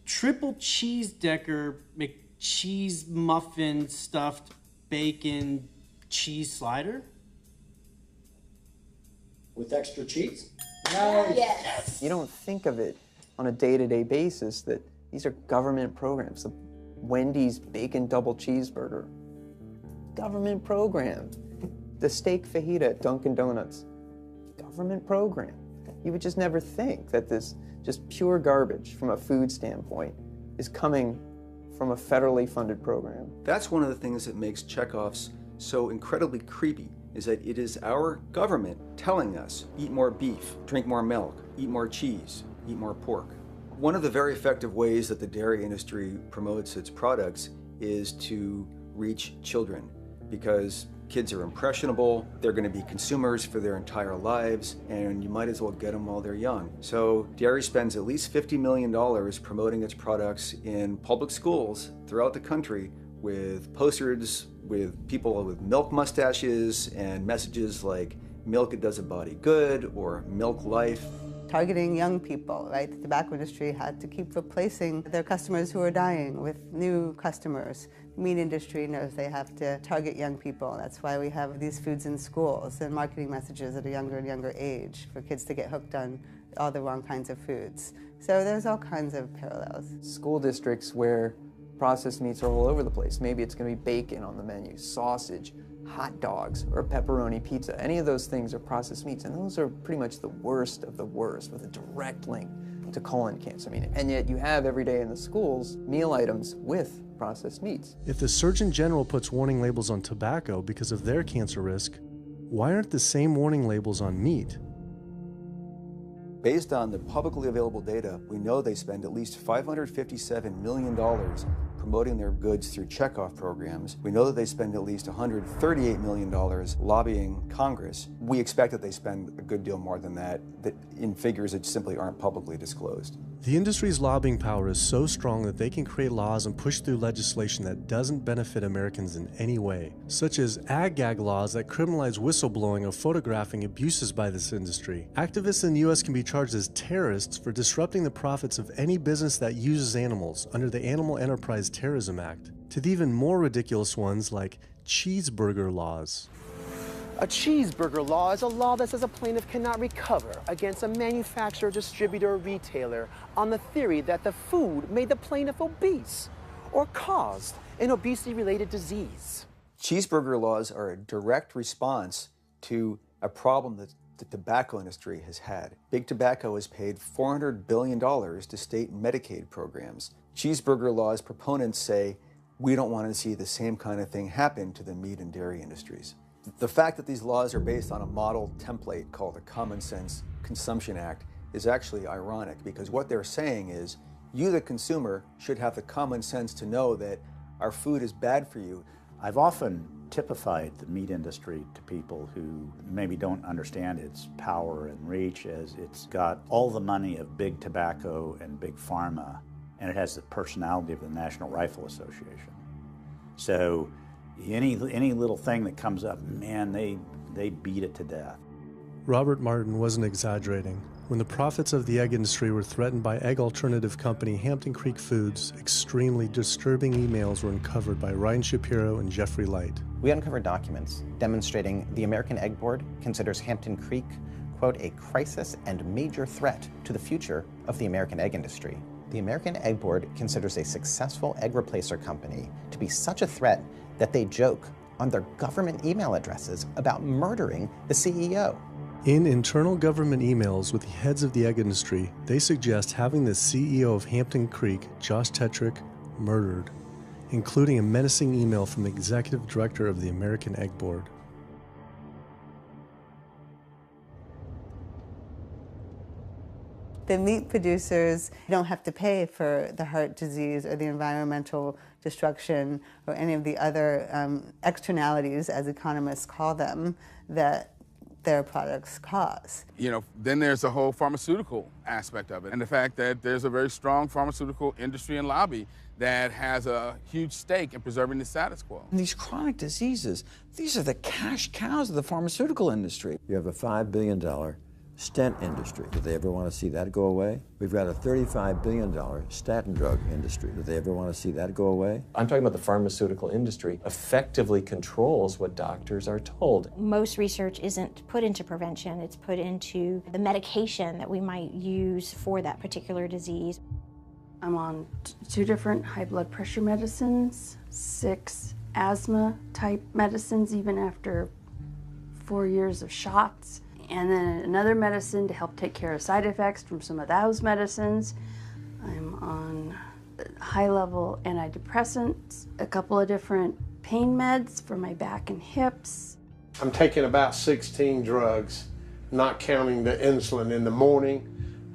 Triple cheese decker McCheese muffin stuffed bacon cheese slider? With extra cheese? Nice. Yes. You don't think of it on a day-to-day basis that these are government programs. The Wendy's bacon double cheeseburger, government program. The steak fajita at Dunkin' Donuts, government program. You would just never think that this just pure garbage from a food standpoint is coming from a federally funded program. That's one of the things that makes checkoffs so incredibly creepy, is that it is our government telling us, eat more beef, drink more milk, eat more cheese, eat more pork. One of the very effective ways that the dairy industry promotes its products is to reach children. because kids are impressionable, they're going to be consumers for their entire lives, and you might as well get them while they're young. So dairy spends at least $50 million promoting its products in public schools throughout the country with posters with people with milk mustaches and messages like milk it does a body good or milk life. Targeting young people, right? The tobacco industry had to keep replacing their customers who are dying with new customers. The meat industry knows they have to target young people. That's why we have these foods in schools and marketing messages at a younger and younger age for kids to get hooked on all the wrong kinds of foods. So there's all kinds of parallels. School districts where processed meats are all over the place. Maybe it's going to be bacon on the menu, sausage, hot dogs, or pepperoni pizza. Any of those things are processed meats, and those are pretty much the worst of the worst with a direct link to colon cancer. And yet you have every day in the schools meal items with processed meats. If the Surgeon General puts warning labels on tobacco because of their cancer risk, why aren't the same warning labels on meat? Based on the publicly available data, we know they spend at least $557 million promoting their goods through checkoff programs. We know that they spend at least $138 million lobbying Congress. We expect that they spend a good deal more than that in figures that simply aren't publicly disclosed. The industry's lobbying power is so strong that they can create laws and push through legislation that doesn't benefit Americans in any way, such as ag-gag laws that criminalize whistleblowing or photographing abuses by this industry. Activists in the U.S. can be charged as terrorists for disrupting the profits of any business that uses animals under the Animal Enterprise Terrorism Act, to the even more ridiculous ones like cheeseburger laws. A cheeseburger law is a law that says a plaintiff cannot recover against a manufacturer, distributor, or retailer on the theory that the food made the plaintiff obese or caused an obesity-related disease. Cheeseburger laws are a direct response to a problem that the tobacco industry has had. Big Tobacco has paid $400 billion to state Medicaid programs. Cheeseburger laws proponents say, we don't want to see the same kind of thing happen to the meat and dairy industries. The fact that these laws are based on a model template called the Common Sense Consumption Act is actually ironic, because what they're saying is you, the consumer, should have the common sense to know that our food is bad for you. I've often typified the meat industry to people who maybe don't understand its power and reach as it's got all the money of big tobacco and big pharma, and it has the personality of the National Rifle Association. So any little thing that comes up, man, they beat it to death. Robert Martin wasn't exaggerating. When the profits of the egg industry were threatened by egg alternative company Hampton Creek Foods, extremely disturbing emails were uncovered by Ryan Shapiro and Jeffrey Light. We uncovered documents demonstrating the American Egg Board considers Hampton Creek, quote, a crisis and major threat to the future of the American egg industry. The American Egg Board considers a successful egg replacer company to be such a threat that they joke on their government email addresses about murdering the CEO. In internal government emails with the heads of the egg industry, they suggest having the CEO of Hampton Creek, Josh Tetrick, murdered, including a menacing email from the executive director of the American Egg Board. The meat producers don't have to pay for the heart disease or the environmental destruction or any of the other externalities, as economists call them, that their products cause. You know, then there's the whole pharmaceutical aspect of it, and the fact that there's a very strong pharmaceutical industry and lobby that has a huge stake in preserving the status quo. And these chronic diseases, these are the cash cows of the pharmaceutical industry. You have a $5 billion stent industry. Do they ever want to see that go away? We've got a $35 billion statin drug industry. Do they ever want to see that go away? I'm talking about the pharmaceutical industry effectively controls what doctors are told. Most research isn't put into prevention, it's put into the medication that we might use for that particular disease. I'm on 2 different high blood pressure medicines, 6 asthma type medicines even after 4 years of shots, and then another medicine to help take care of side effects from some of those medicines. I'm on high-level antidepressants, a couple of different pain meds for my back and hips. I'm taking about 16 drugs, not counting the insulin in the morning.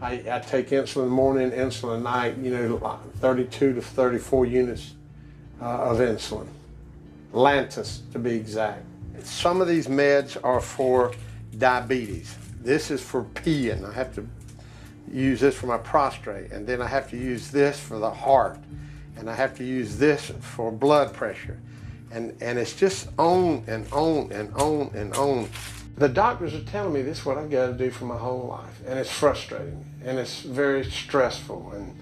I take insulin in the morning, insulin at night, 32 to 34 units of insulin. Lantus to be exact. Some of these meds are for diabetes. This is for peeing. I have to use this for my prostate, and then I have to use this for the heart, and I have to use this for blood pressure. And it's just on and on and on and on. The doctors are telling me this is what I've got to do for my whole life, and it's frustrating, and it's very stressful, and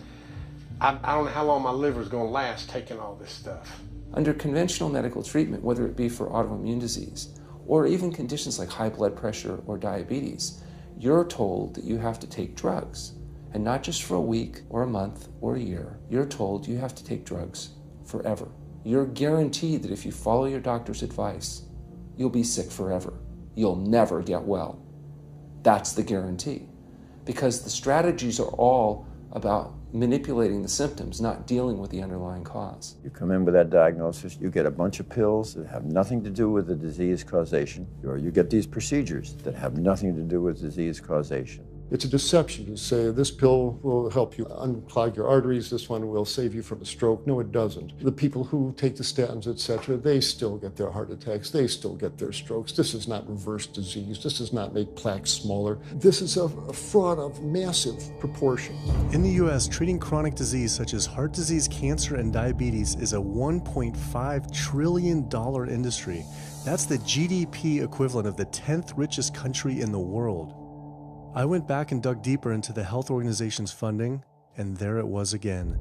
I don't know how long my liver's going to last taking all this stuff. Under conventional medical treatment, whether it be for autoimmune disease or even conditions like high blood pressure or diabetes, you're told that you have to take drugs, and not just for a week or a month or a year. You're told you have to take drugs forever. You're guaranteed that if you follow your doctor's advice, you'll be sick forever. You'll never get well. That's the guarantee. Because the strategies are all about manipulating the symptoms, not dealing with the underlying cause. You come in with that diagnosis, you get a bunch of pills that have nothing to do with the disease causation, or you get these procedures that have nothing to do with disease causation. It's a deception to say this pill will help you unclog your arteries, this one will save you from a stroke. No, it doesn't. The people who take the statins, etc., they still get their heart attacks, they still get their strokes. This does not reverse disease. This does not make plaques smaller. This is a fraud of massive proportions. In the U.S., treating chronic disease such as heart disease, cancer, and diabetes is a $1.5 trillion industry. That's the GDP equivalent of the 10th richest country in the world. I went back and dug deeper into the health organization's funding, and there it was again.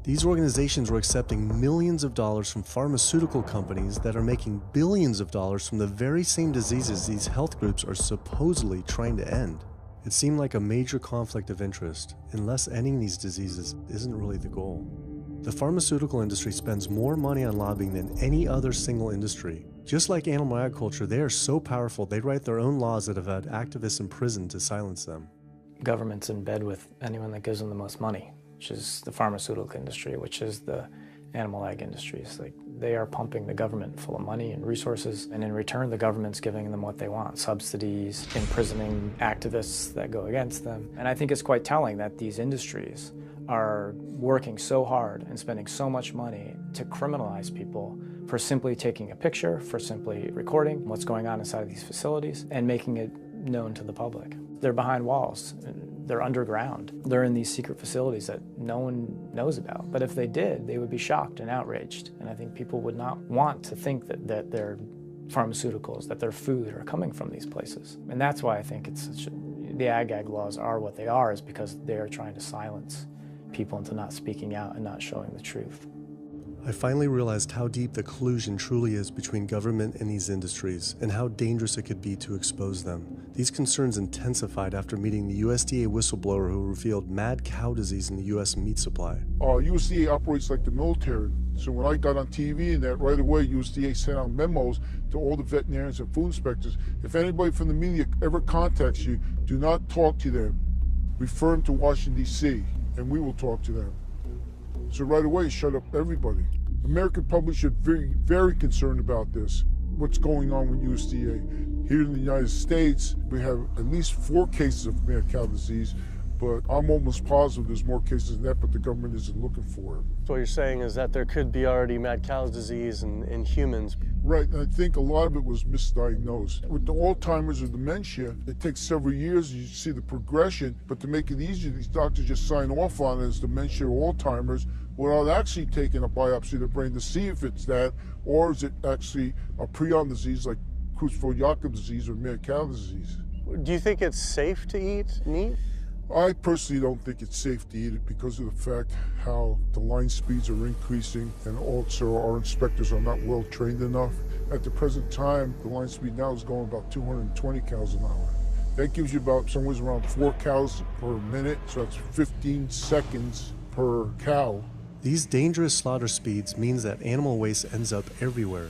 These organizations were accepting millions of dollars from pharmaceutical companies that are making billions of dollars from the very same diseases these health groups are supposedly trying to end. It seemed like a major conflict of interest, unless ending these diseases isn't really the goal. The pharmaceutical industry spends more money on lobbying than any other single industry. Just like animal agriculture, they are so powerful they write their own laws that have had activists in prison to silence them. Government's in bed with anyone that gives them the most money, which is the pharmaceutical industry, which is the animal ag industries. Like, they are pumping the government full of money and resources, and in return the government's giving them what they want: subsidies, imprisoning activists that go against them. And I think it's quite telling that these industries are working so hard and spending so much money to criminalize people for simply taking a picture, for simply recording what's going on inside of these facilities and making it known to the public. They're behind walls, they're underground, they're in these secret facilities that no one knows about. But if they did, they would be shocked and outraged. And I think people would not want to think that their pharmaceuticals, that their food are coming from these places. And that's why I think the ag laws are what they are, is because they are trying to silence people into not speaking out and not showing the truth. I finally realized how deep the collusion truly is between government and these industries, and how dangerous it could be to expose them. These concerns intensified after meeting the USDA whistleblower who revealed mad cow disease in the U.S. meat supply. USDA operates like the military. So when I got on TV and that, right away USDA sent out memos to all the veterinarians and food inspectors. If anybody from the media ever contacts you, do not talk to them. Refer them to Washington, D.C., and we will talk to them. So right away, shut up everybody. American public should be very concerned about this, what's going on with USDA. Here in the United States, we have at least 4 cases of mad cow disease, but I'm almost positive there's more cases than that, but the government isn't looking for it. So what you're saying is that there could be already mad cow disease in humans. Right, and I think a lot of it was misdiagnosed. With the Alzheimer's or dementia, it takes several years, you see the progression, but to make it easier, these doctors just sign off on it as dementia or Alzheimer's without actually taking a biopsy of the brain to see if it's that, or is it actually a prion disease like Creutzfeldt-Jakob disease or mad cow disease. Do you think it's safe to eat meat? I personally don't think it's safe to eat it because of the fact how the line speeds are increasing, and also our inspectors are not well trained enough. At the present time, the line speed now is going about 220 cows an hour. That gives you about somewhere around 4 cows per minute, so that's 15 seconds per cow. These dangerous slaughter speeds means that animal waste ends up everywhere.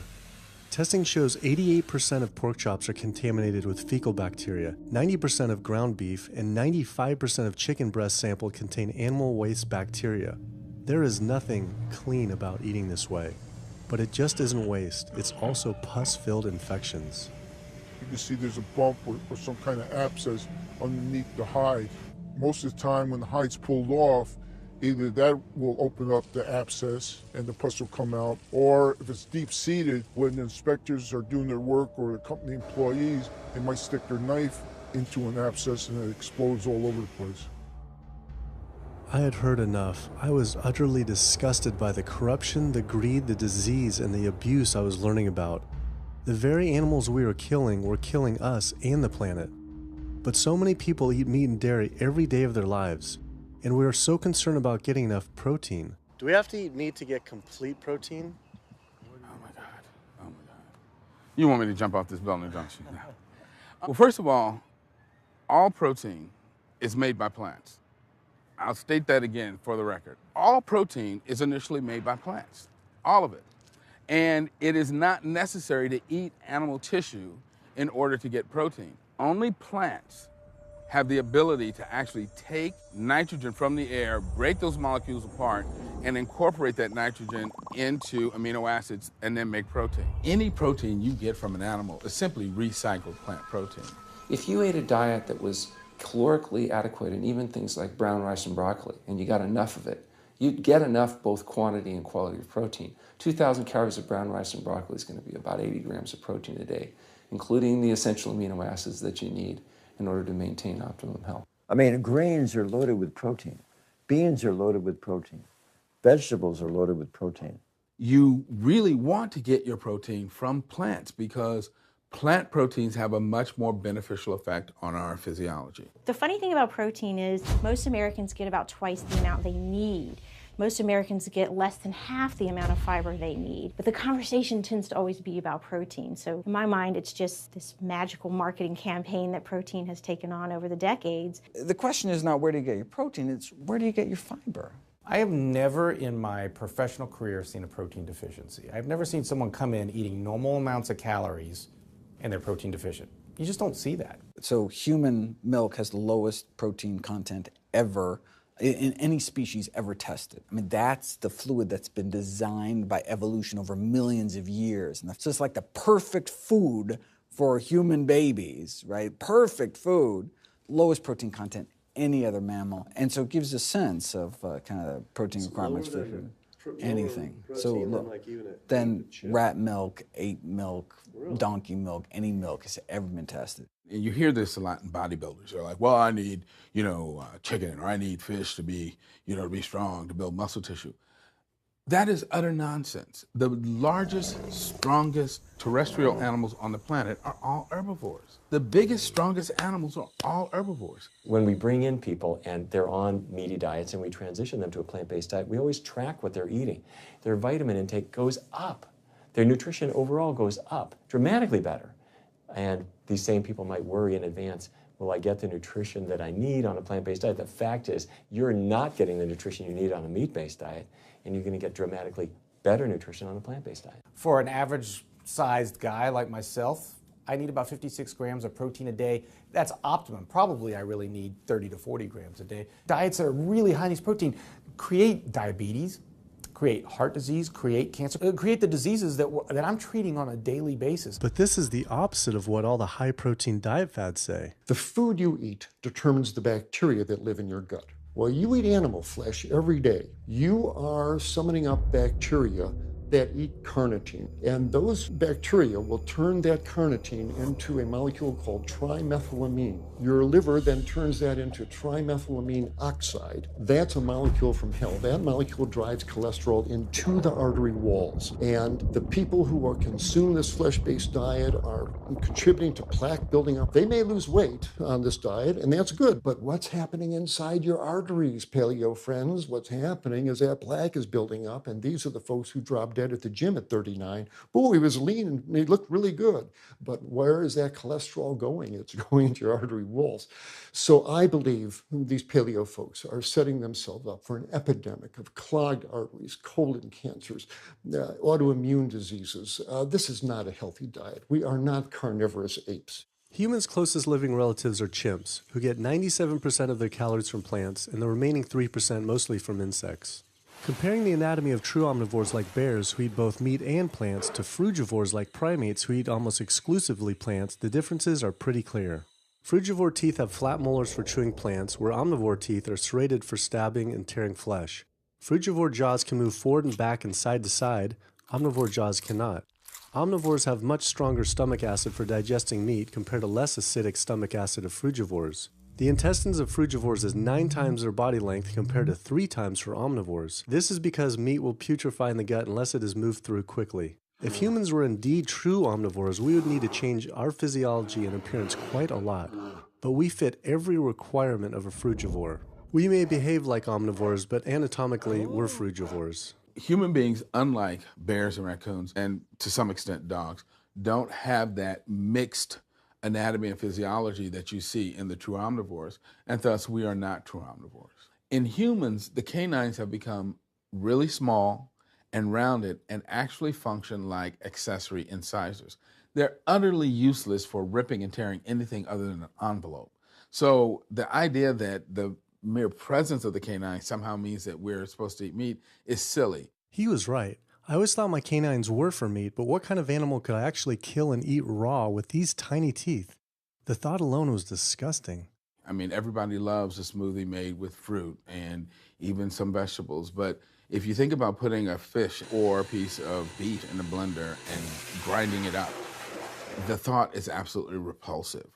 Testing shows 88% of pork chops are contaminated with fecal bacteria, 90% of ground beef, and 95% of chicken breast sampled contain animal waste bacteria. There is nothing clean about eating this way. But it just isn't waste, it's also pus-filled infections. You can see there's a bump or some kind of abscess underneath the hide. Most of the time when the hide's pulled off, Either that will open up the abscess and the pus will come out, or if it's deep-seated, when inspectors are doing their work or the company employees, they might stick their knife into an abscess and it explodes all over the place. I had heard enough. I was utterly disgusted by the corruption, the greed, the disease, and the abuse I was learning about. The very animals we were killing us and the planet. But so many people eat meat and dairy every day of their lives, and we are so concerned about getting enough protein. Do we have to eat meat to get complete protein? Oh my God. Oh my God. You want me to jump off this building, don't you? No. Well, first of all protein is made by plants. I'll state that again for the record. All protein is initially made by plants, all of it. And it is not necessary to eat animal tissue in order to get protein. Only plants have the ability to actually take nitrogen from the air, break those molecules apart, and incorporate that nitrogen into amino acids and then make protein. Any protein you get from an animal is simply recycled plant protein. If you ate a diet that was calorically adequate, and even things like brown rice and broccoli, and you got enough of it, you'd get enough both quantity and quality of protein. 2,000 calories of brown rice and broccoli is going to be about 80 grams of protein a day, including the essential amino acids that you need in order to maintain optimum health. I mean, grains are loaded with protein. Beans are loaded with protein. Vegetables are loaded with protein. You really want to get your protein from plants because plant proteins have a much more beneficial effect on our physiology. The funny thing about protein is most Americans get about twice the amount they need. Most Americans get less than half the amount of fiber they need. But the conversation tends to always be about protein. So in my mind, it's just this magical marketing campaign that protein has taken on over the decades. The question is not where do you get your protein, it's where do you get your fiber? I have never in my professional career seen a protein deficiency. I've never seen someone come in eating normal amounts of calories and they're protein deficient. You just don't see that. So human milk has the lowest protein content ever in any species ever tested. I mean, that's the fluid that's been designed by evolution over millions of years. And so it's like the perfect food for human babies, right? Perfect food, lowest protein content any other mammal. And so it gives a sense of kind of protein requirements for food. Anything. So look, then rat milk, ape milk, donkey milk, any milk has ever been tested. And you hear this a lot in bodybuilders. They're like, well, I need, chicken, or I need fish to be, to be strong, to build muscle tissue. That is utter nonsense. The largest, strongest terrestrial animals on the planet are all herbivores. The biggest, strongest animals are all herbivores. When we bring in people and they're on meaty diets and we transition them to a plant-based diet, we always track what they're eating. Their vitamin intake goes up. Their nutrition overall goes up, dramatically better. And these same people might worry in advance, will I get the nutrition that I need on a plant-based diet? The fact is, you're not getting the nutrition you need on a meat-based diet, and you're going to get dramatically better nutrition on a plant-based diet. For an average-sized guy like myself, I need about 56 grams of protein a day. That's optimum. Probably I really need 30 to 40 grams a day. Diets that are really high in these protein create diabetes, create heart disease, create cancer, create the diseases that I'm treating on a daily basis. But this is the opposite of what all the high-protein diet fads say. The food you eat determines the bacteria that live in your gut. While you eat animal flesh every day, you are summoning up bacteria that eat carnitine. And those bacteria will turn that carnitine into a molecule called trimethylamine. Your liver then turns that into trimethylamine oxide. That's a molecule from hell. That molecule drives cholesterol into the artery walls. And the people who are consuming this flesh-based diet are contributing to plaque building up. They may lose weight on this diet, and that's good. But what's happening inside your arteries, paleo friends? What's happening is that plaque is building up, and these are the folks who drop dead at the gym at 39. Boy, he was lean and he looked really good. But where is that cholesterol going? It's going into your artery walls. So I believe these paleo folks are setting themselves up for an epidemic of clogged arteries, colon cancers, autoimmune diseases. This is not a healthy diet. We are not carnivorous apes. Humans' closest living relatives are chimps, who get 97% of their calories from plants and the remaining 3% mostly from insects. Comparing the anatomy of true omnivores like bears, who eat both meat and plants, to frugivores like primates, who eat almost exclusively plants, the differences are pretty clear. Frugivore teeth have flat molars for chewing plants, where omnivore teeth are serrated for stabbing and tearing flesh. Frugivore jaws can move forward and back and side to side. Omnivore jaws cannot. Omnivores have much stronger stomach acid for digesting meat compared to less acidic stomach acid of frugivores. The intestines of frugivores is 9 times their body length compared to 3 times for omnivores. This is because meat will putrefy in the gut unless it is moved through quickly. If humans were indeed true omnivores, we would need to change our physiology and appearance quite a lot. But we fit every requirement of a frugivore. We may behave like omnivores, but anatomically, we're frugivores. Human beings, unlike bears and raccoons, and to some extent dogs, don't have that mixed anatomy and physiology that you see in the true omnivores, and thus we are not true omnivores. In humans, the canines have become really small and rounded and actually function like accessory incisors. They're utterly useless for ripping and tearing anything other than an envelope. So the idea that the mere presence of the canine somehow means that we're supposed to eat meat is silly. He was right. I always thought my canines were for meat, but what kind of animal could I actually kill and eat raw with these tiny teeth? The thought alone was disgusting. I mean, everybody loves a smoothie made with fruit and even some vegetables, but if you think about putting a fish or a piece of beef in a blender and grinding it up, the thought is absolutely repulsive.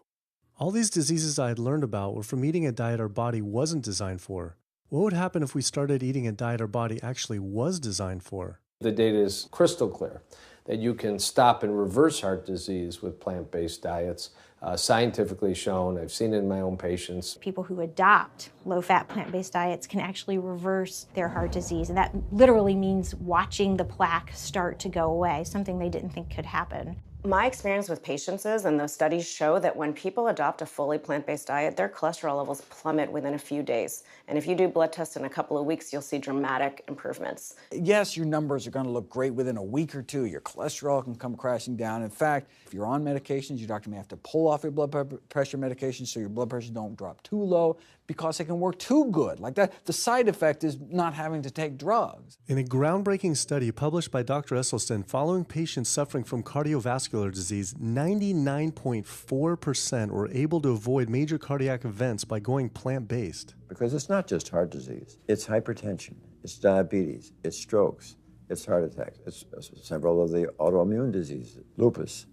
All these diseases I had learned about were from eating a diet our body wasn't designed for. What would happen if we started eating a diet our body actually was designed for? The data is crystal clear that you can stop and reverse heart disease with plant-based diets. Scientifically shown, I've seen it in my own patients. People who adopt low-fat plant-based diets can actually reverse their heart disease, and that literally means watching the plaque start to go away, something they didn't think could happen. My experience with patients is, and those studies show, that when people adopt a fully plant-based diet, their cholesterol levels plummet within a few days. And if you do blood tests in a couple of weeks, you'll see dramatic improvements. Yes, your numbers are going to look great within a week or two. Your cholesterol can come crashing down. In fact, if you're on medications, your doctor may have to pull off your blood pressure medications so your blood pressure don't drop too low because they can work too good. Like that, the side effect is not having to take drugs. In a groundbreaking study published by Dr. Esselstyn following patients suffering from cardiovascular disease, 99.4% were able to avoid major cardiac events by going plant-based. Because it's not just heart disease. It's hypertension, it's diabetes, it's strokes, it's heart attacks, it's several of the autoimmune diseases, lupus,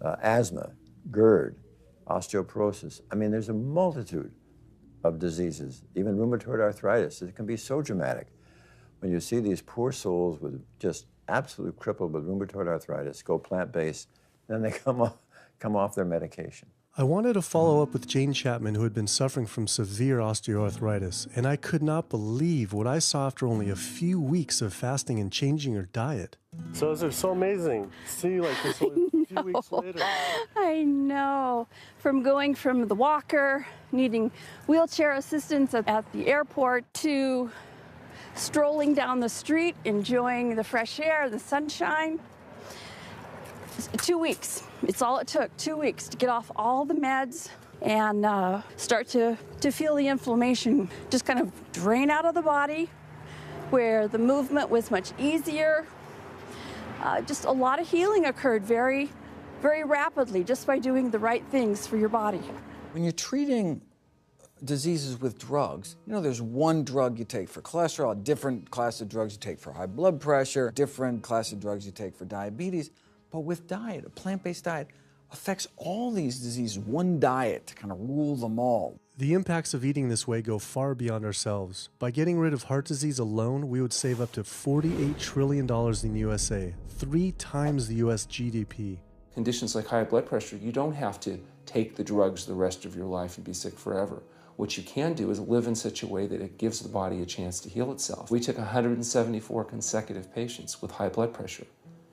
asthma, GERD, osteoporosis. I mean, there's a multitude of diseases, even rheumatoid arthritis. It can be so dramatic. When you see these poor souls with just absolutely crippled with rheumatoid arthritis go plant-based, then they come off their medication. I wanted to follow up with Jane Chapman, who had been suffering from severe osteoarthritis, and I could not believe what I saw after only a few weeks of fasting and changing her diet. So it's so amazing. See, like this a few weeks later. I know. From going from the walker, needing wheelchair assistance at the airport, to strolling down the street, enjoying the fresh air, the sunshine. 2 weeks. It's all it took, 2 weeks to get off all the meds and start to feel the inflammation just kind of drain out of the body, where the movement was much easier. Just a lot of healing occurred very, very rapidly just by doing the right things for your body. When you're treating diseases with drugs, you know, there's one drug you take for cholesterol, a different class of drugs you take for high blood pressure, different class of drugs you take for diabetes. But with diet, a plant-based diet affects all these diseases, one diet to kind of rule them all. The impacts of eating this way go far beyond ourselves. By getting rid of heart disease alone, we would save up to $48 trillion in the USA, 3 times the US GDP. Conditions like high blood pressure, you don't have to take the drugs the rest of your life and be sick forever. What you can do is live in such a way that it gives the body a chance to heal itself. We took 174 consecutive patients with high blood pressure,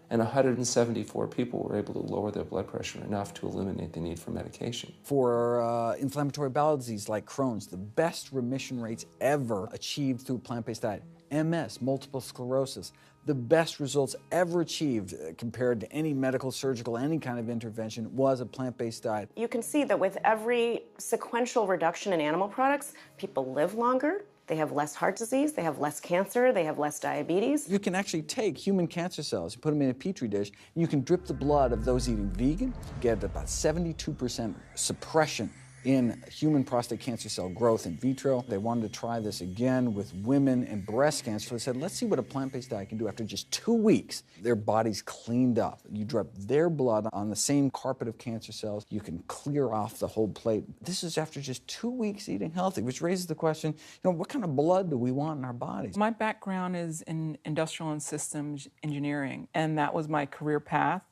and 174 people were able to lower their blood pressure enough to eliminate the need for medication. For inflammatory bowel disease like Crohn's, the best remission rates ever achieved through a plant-based diet. MS, multiple sclerosis, the best results ever achieved compared to any medical, surgical, any kind of intervention was a plant-based diet. You can see that with every sequential reduction in animal products, people live longer, they have less heart disease, they have less cancer, they have less diabetes. You can actually take human cancer cells, you put them in a petri dish, and you can drip the blood of those eating vegan, get about 72% suppression in human prostate cancer cell growth in vitro. They wanted to try this again with women and breast cancer. So they said, let's see what a plant-based diet can do. After just 2 weeks, their bodies cleaned up. You drop their blood on the same carpet of cancer cells. You can clear off the whole plate. This is after just 2 weeks eating healthy, which raises the question, what kind of blood do we want in our bodies? My background is in industrial and systems engineering, and that was my career path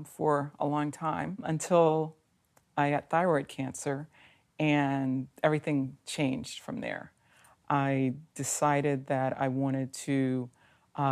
for a long time until I got thyroid cancer, and everything changed from there. I decided that I wanted to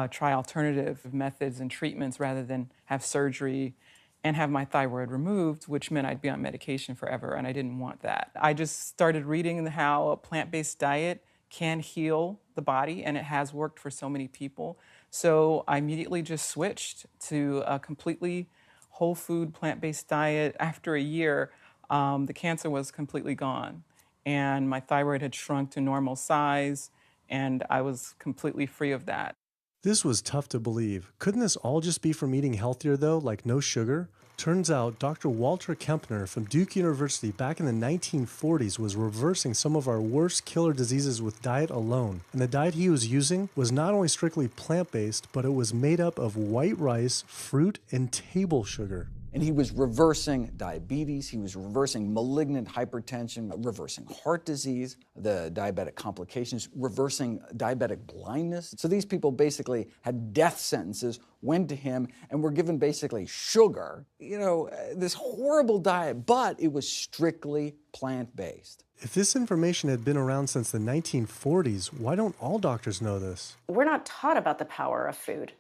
try alternative methods and treatments rather than have surgery and have my thyroid removed, which meant I'd be on medication forever, and I didn't want that. I just started reading how a plant-based diet can heal the body, and it has worked for so many people. So I immediately just switched to a completely whole food plant-based diet. After a year, the cancer was completely gone, and my thyroid had shrunk to normal size, and I was completely free of that. This was tough to believe. Couldn't this all just be from eating healthier though, like no sugar? Turns out Dr. Walter Kempner from Duke University back in the 1940s was reversing some of our worst killer diseases with diet alone. And the diet he was using was not only strictly plant-based, but it was made up of white rice, fruit, and table sugar. And he was reversing diabetes, he was reversing malignant hypertension, reversing heart disease, the diabetic complications, reversing diabetic blindness. So these people basically had death sentences, went to him, and were given basically sugar, this horrible diet, but it was strictly plant-based. If this information had been around since the 1940s, why don't all doctors know this? We're not taught about the power of food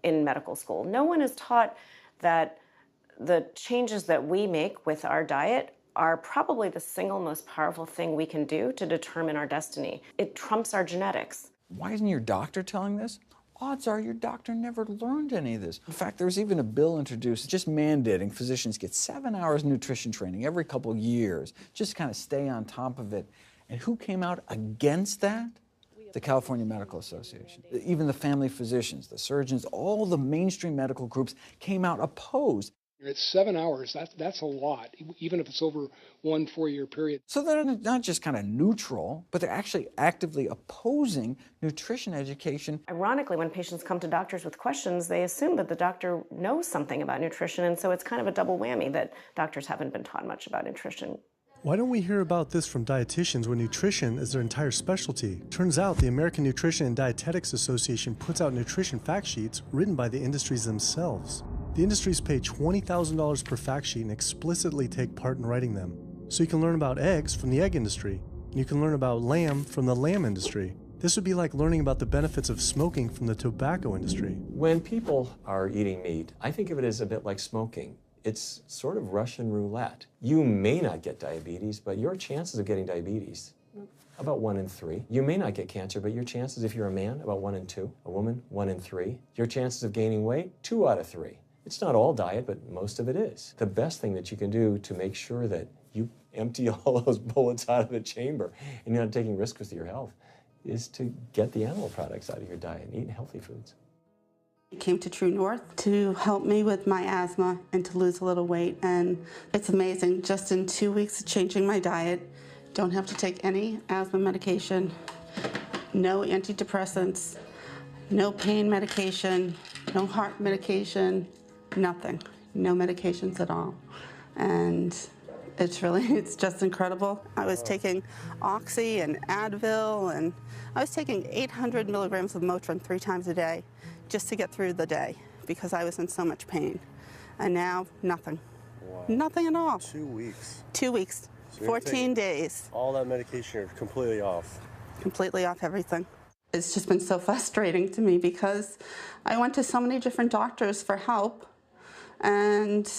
in medical school. No one is taught that the changes that we make with our diet are probably the single most powerful thing we can do to determine our destiny. It trumps our genetics. Why isn't your doctor telling this? Odds are your doctor never learned any of this. In fact, there was even a bill introduced just mandating physicians get 7 hours nutrition training every couple of years, just to kind of stay on top of it. And who came out against that? The California Medical Association. Even the family physicians, the surgeons, all the mainstream medical groups came out opposed. It's 7 hours, that's a lot, even if it's over 1 4-year period. So they're not just kind of neutral, but they're actually actively opposing nutrition education. Ironically, when patients come to doctors with questions, they assume that the doctor knows something about nutrition, and so it's kind of a double whammy that doctors haven't been taught much about nutrition. Why don't we hear about this from dietitians when nutrition is their entire specialty? Turns out the American Nutrition and Dietetics Association puts out nutrition fact sheets written by the industries themselves. The industries pay $20,000 per fact sheet and explicitly take part in writing them. So you can learn about eggs from the egg industry, and you can learn about lamb from the lamb industry. This would be like learning about the benefits of smoking from the tobacco industry. When people are eating meat, I think of it as a bit like smoking. It's sort of Russian roulette. You may not get diabetes, but your chances of getting diabetes, about 1 in 3. You may not get cancer, but your chances, if you're a man, about 1 in 2. A woman, 1 in 3. Your chances of gaining weight, 2 out of 3. It's not all diet, but most of it is. The best thing that you can do to make sure that you empty all those bullets out of the chamber and you're not taking risks with your health is to get the animal products out of your diet and eat healthy foods. I came to True North to help me with my asthma and to lose a little weight, and it's amazing. Just in 2 weeks of changing my diet, don't have to take any asthma medication, no antidepressants, no pain medication, no heart medication, nothing, no medications at all. And it's just incredible. I was taking Oxy and Advil, and I was taking 800 milligrams of Motrin 3 times a day just to get through the day because I was in so much pain. And now, nothing. Wow. Nothing at all. 2 weeks. 2 weeks, So 14 days. All that medication, you're completely off. Completely off everything. It's just been so frustrating to me because I went to so many different doctors for help, and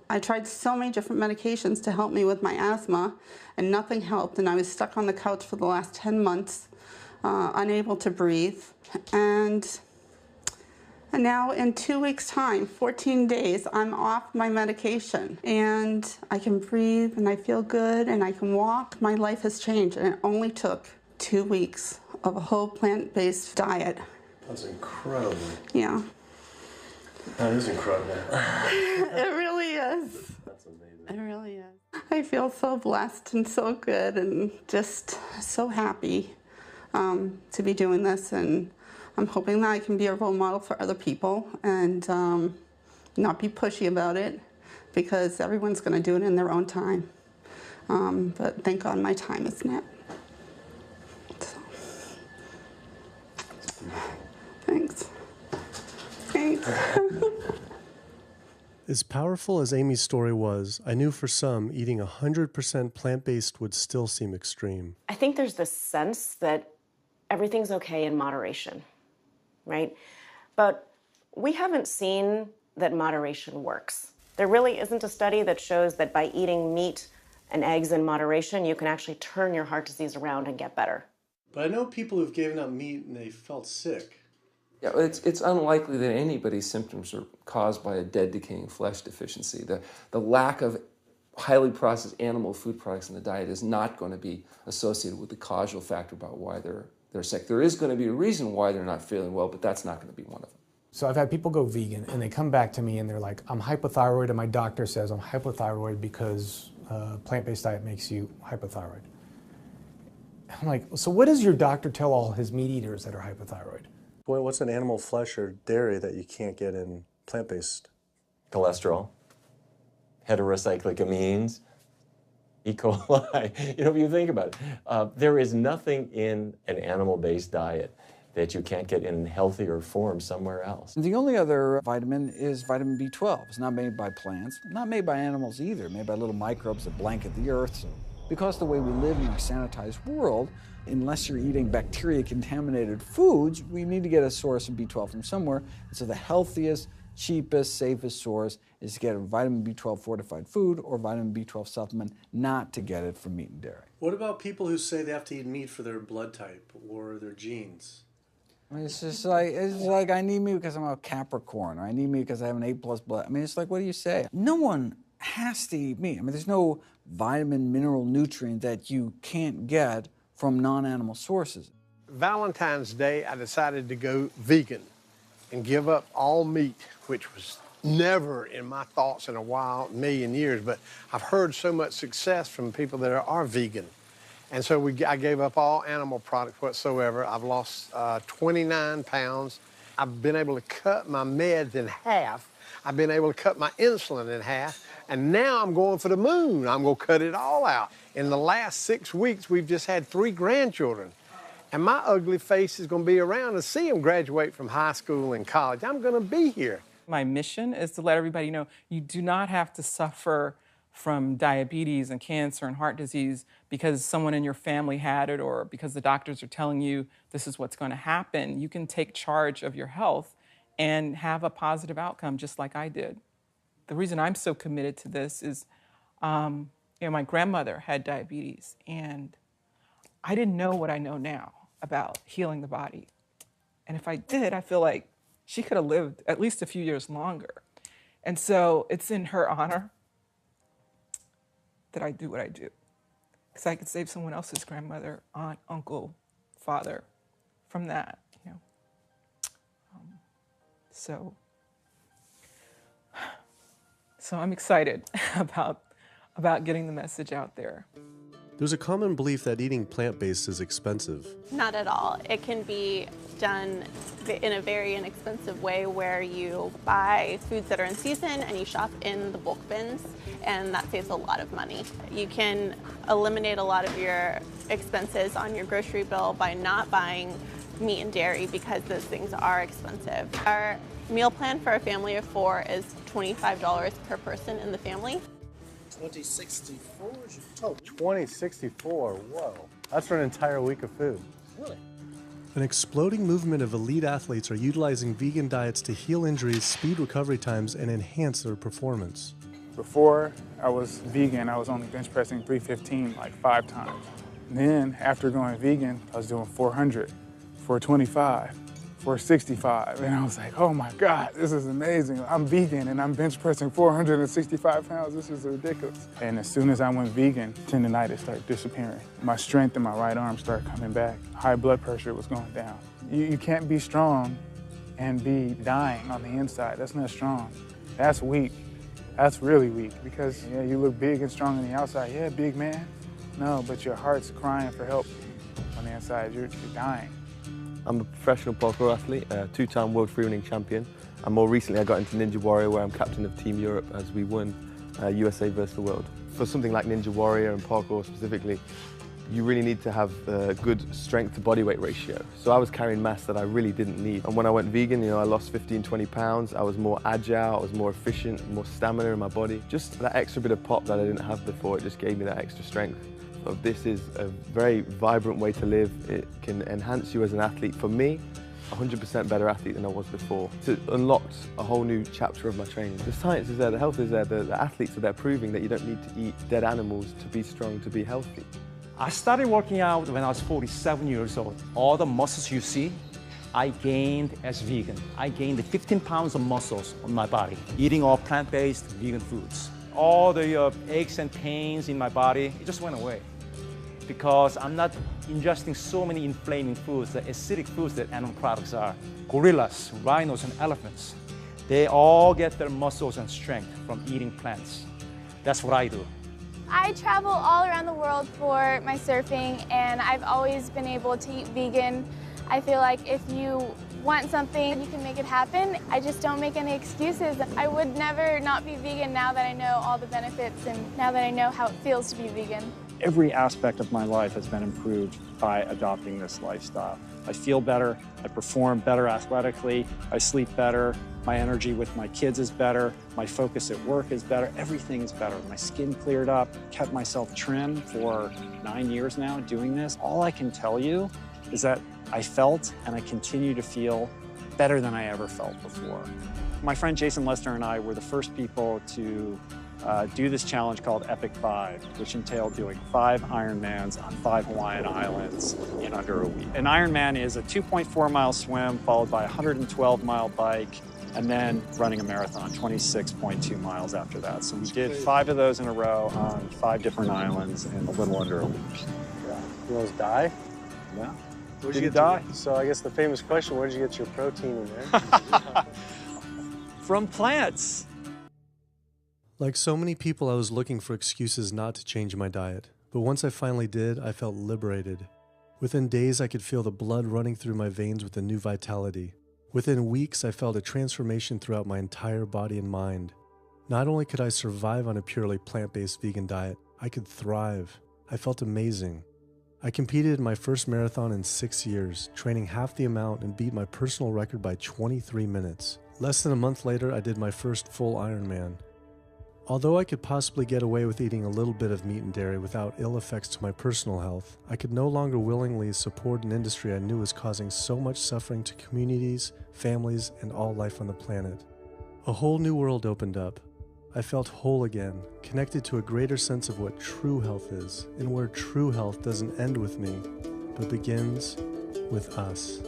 I tried so many different medications to help me with my asthma, and nothing helped, and I was stuck on the couch for the last 10 months, unable to breathe. And now in 2 weeks' time, 14 days, I'm off my medication, and I can breathe, and I feel good, and I can walk. My life has changed, and it only took 2 weeks of a whole plant-based diet. That's incredible. Yeah. That is incredible. It really is. That's amazing. It really is. I feel so blessed and so good and just so happy to be doing this, and I'm hoping that I can be a role model for other people and not be pushy about it, because everyone's going to do it in their own time. But thank God my time is now. So. Thanks. Thanks. As powerful as Amy's story was, I knew for some, eating 100% plant-based would still seem extreme. I think there's this sense that everything's okay in moderation, right? But we haven't seen that moderation works. There really isn't a study that shows that by eating meat and eggs in moderation, you can actually turn your heart disease around and get better. But I know people who've given up meat and they felt sick. Yeah, it's unlikely that anybody's symptoms are caused by a dead, decaying flesh deficiency. The lack of highly processed animal food products in the diet is not going to be associated with the causal factor about why they're sick. There is going to be a reason why they're not feeling well, but that's not going to be one of them. So I've had people go vegan and they come back to me and they're like, I'm hypothyroid and my doctor says I'm hypothyroid because plant-based diet makes you hypothyroid. I'm like, so what does your doctor tell all his meat eaters that are hypothyroid? Boy, what's an animal flesh or dairy that you can't get in plant-based? Cholesterol, heterocyclic amines, E. coli. You know, if you think about it, there is nothing in an animal-based diet that you can't get in healthier form somewhere else. The only other vitamin is vitamin B12. It's not made by plants, not made by animals either, made by little microbes that blanket the earth. So because the way we live in our sanitized world, unless you're eating bacteria-contaminated foods, we need to get a source of B12 from somewhere. And so the healthiest, cheapest, safest source is to get a vitamin B12 fortified food or vitamin B12 supplement, not to get it from meat and dairy. What about people who say they have to eat meat for their blood type or their genes? I mean, it's like I need meat because I'm a Capricorn, or I need meat because I have an A+ blood. I mean, it's like, what do you say? No one has to eat meat. I mean, there's no vitamin, mineral, nutrient that you can't get from non-animal sources. Valentine's Day, I decided to go vegan and give up all meat, which was never in my thoughts in a million years, but I've heard so much success from people that are vegan. And so I gave up all animal products whatsoever. I've lost 29 pounds. I've been able to cut my meds in half. I've been able to cut my insulin in half. And now I'm going for the moon. I'm going to cut it all out. In the last 6 weeks, we've just had 3 grandchildren. And my ugly face is going to be around to see them graduate from high school and college. I'm going to be here. My mission is to let everybody know you do not have to suffer from diabetes and cancer and heart disease because someone in your family had it or because the doctors are telling you this is what's going to happen. You can take charge of your health and have a positive outcome just like I did. The reason I'm so committed to this is, my grandmother had diabetes and I didn't know what I know now about healing the body. And if I did, I feel like she could have lived at least a few years longer. And so it's in her honor that I do what I do. Because I could save someone else's grandmother, aunt, uncle, father from that, So I'm excited about getting the message out there. There's a common belief that eating plant-based is expensive. Not at all. It can be done in a very inexpensive way where you buy foods that are in season and you shop in the bulk bins, and that saves a lot of money. You can eliminate a lot of your expenses on your grocery bill by not buying meat and dairy because those things are expensive. Our meal plan for a family of 4 is $25 per person in the family. 2064 is your total. 2064, whoa. That's for an entire week of food. Really? An exploding movement of elite athletes are utilizing vegan diets to heal injuries, speed recovery times, and enhance their performance. Before I was vegan, I was only bench pressing 315 like 5 times. And then after going vegan, I was doing 400, 425, 465. And I was like, oh my God, this is amazing. I'm vegan and I'm bench pressing 465 pounds. This is ridiculous. And as soon as I went vegan, tendonitis started disappearing. My strength in my right arm started coming back. High blood pressure was going down. You can't be strong and be dying on the inside. That's not strong. That's weak. That's really weak because yeah, you look big and strong on the outside. Yeah, big man. No, but your heart's crying for help on the inside. You're dying. I'm a professional parkour athlete, a two-time world freerunning champion, and more recently I got into Ninja Warrior, where I'm captain of Team Europe as we won USA versus the world. For something like Ninja Warrior and parkour specifically, you really need to have a good strength to body weight ratio. So I was carrying mass that I really didn't need. And when I went vegan, I lost 15, 20 pounds. I was more agile, I was more efficient, more stamina in my body. Just that extra bit of pop that I didn't have before, it just gave me that extra strength. So this is a very vibrant way to live. It can enhance you as an athlete. For me, 100% better athlete than I was before. It unlocked a whole new chapter of my training. The science is there, the health is there, the athletes are there proving that you don't need to eat dead animals to be strong, to be healthy. I started working out when I was 47 years old. All the muscles you see, I gained as vegan. I gained 15 pounds of muscles on my body, eating all plant-based vegan foods. All the aches and pains in my body, it just went away. Because I'm not ingesting so many inflaming foods, the acidic foods that animal products are. Gorillas, rhinos, and elephants, they all get their muscles and strength from eating plants. That's what I do. I travel all around the world for my surfing, and I've always been able to eat vegan. I feel like if you want something, you can make it happen. I just don't make any excuses. I would never not be vegan now that I know all the benefits and now that I know how it feels to be vegan. Every aspect of my life has been improved by adopting this lifestyle. I feel better, I perform better athletically, I sleep better, my energy with my kids is better, my focus at work is better, everything is better. My skin cleared up, kept myself trim for 9 years now doing this. All I can tell you is that I felt and I continue to feel better than I ever felt before. My friend Jason Lester and I were the first people to do this challenge called F.ck, which entailed doing 5 Ironmans on 5 Hawaiian islands in under a week. An Ironman is a 2.4-mile swim followed by a 112-mile bike and then running a marathon, 26.2 miles after that. So we did 5 of those in a row on 5 different islands in a little under a week. Yeah. You almost die? Yeah. Did you die? So I guess the famous question, where did you get your protein in there? From plants. Like so many people, I was looking for excuses not to change my diet. But once I finally did, I felt liberated. Within days, I could feel the blood running through my veins with a new vitality. Within weeks, I felt a transformation throughout my entire body and mind. Not only could I survive on a purely plant-based vegan diet, I could thrive. I felt amazing. I competed in my first marathon in 6 years, training half the amount and beat my personal record by 23 minutes. Less than a month later, I did my first full Ironman. Although I could possibly get away with eating a little bit of meat and dairy without ill effects to my personal health, I could no longer willingly support an industry I knew was causing so much suffering to communities, families, and all life on the planet. A whole new world opened up. I felt whole again, connected to a greater sense of what true health is, and where true health doesn't end with me, but begins with us.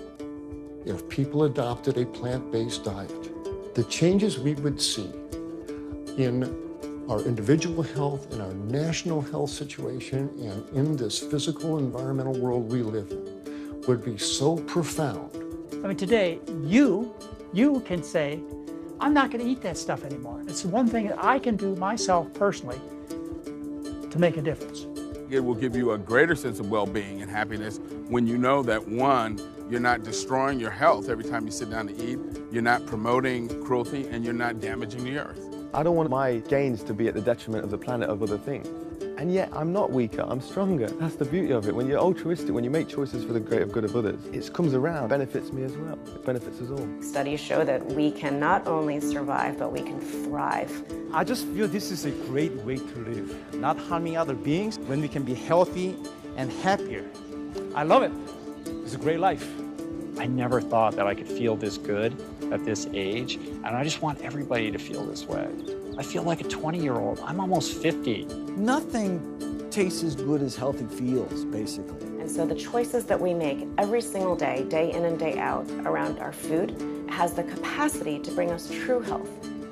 If people adopted a plant-based diet, the changes we would see in our individual health, in our national health situation, and in this physical environmental world we live in would be so profound. I mean, today, you can say, I'm not going to eat that stuff anymore. It's one thing that I can do myself personally to make a difference. It will give you a greater sense of well-being and happiness when you know that, one, you're not destroying your health every time you sit down to eat, you're not promoting cruelty, and you're not damaging the earth. I don't want my gains to be at the detriment of the planet of other things. And yet, I'm not weaker, I'm stronger. That's the beauty of it. When you're altruistic, when you make choices for the greater good of others, it comes around, benefits me as well. It benefits us all. Studies show that we can not only survive, but we can thrive. I just feel this is a great way to live, not harming other beings when we can be healthy and happier. I love it. It's a great life. I never thought that I could feel this good at this age, and I just want everybody to feel this way. I feel like a 20-year-old. I'm almost 50. Nothing tastes as good as healthy feels, basically. And so the choices that we make every single day, day in and day out, around our food, has the capacity to bring us true health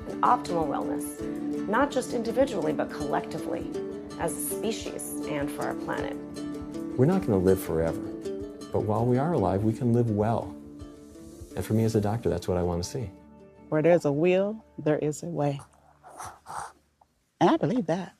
and optimal wellness, not just individually, but collectively, as a species and for our planet. We're not going to live forever, but while we are alive, we can live well. And for me as a doctor, that's what I want to see. Where there's a will, there is a way. And I believe that.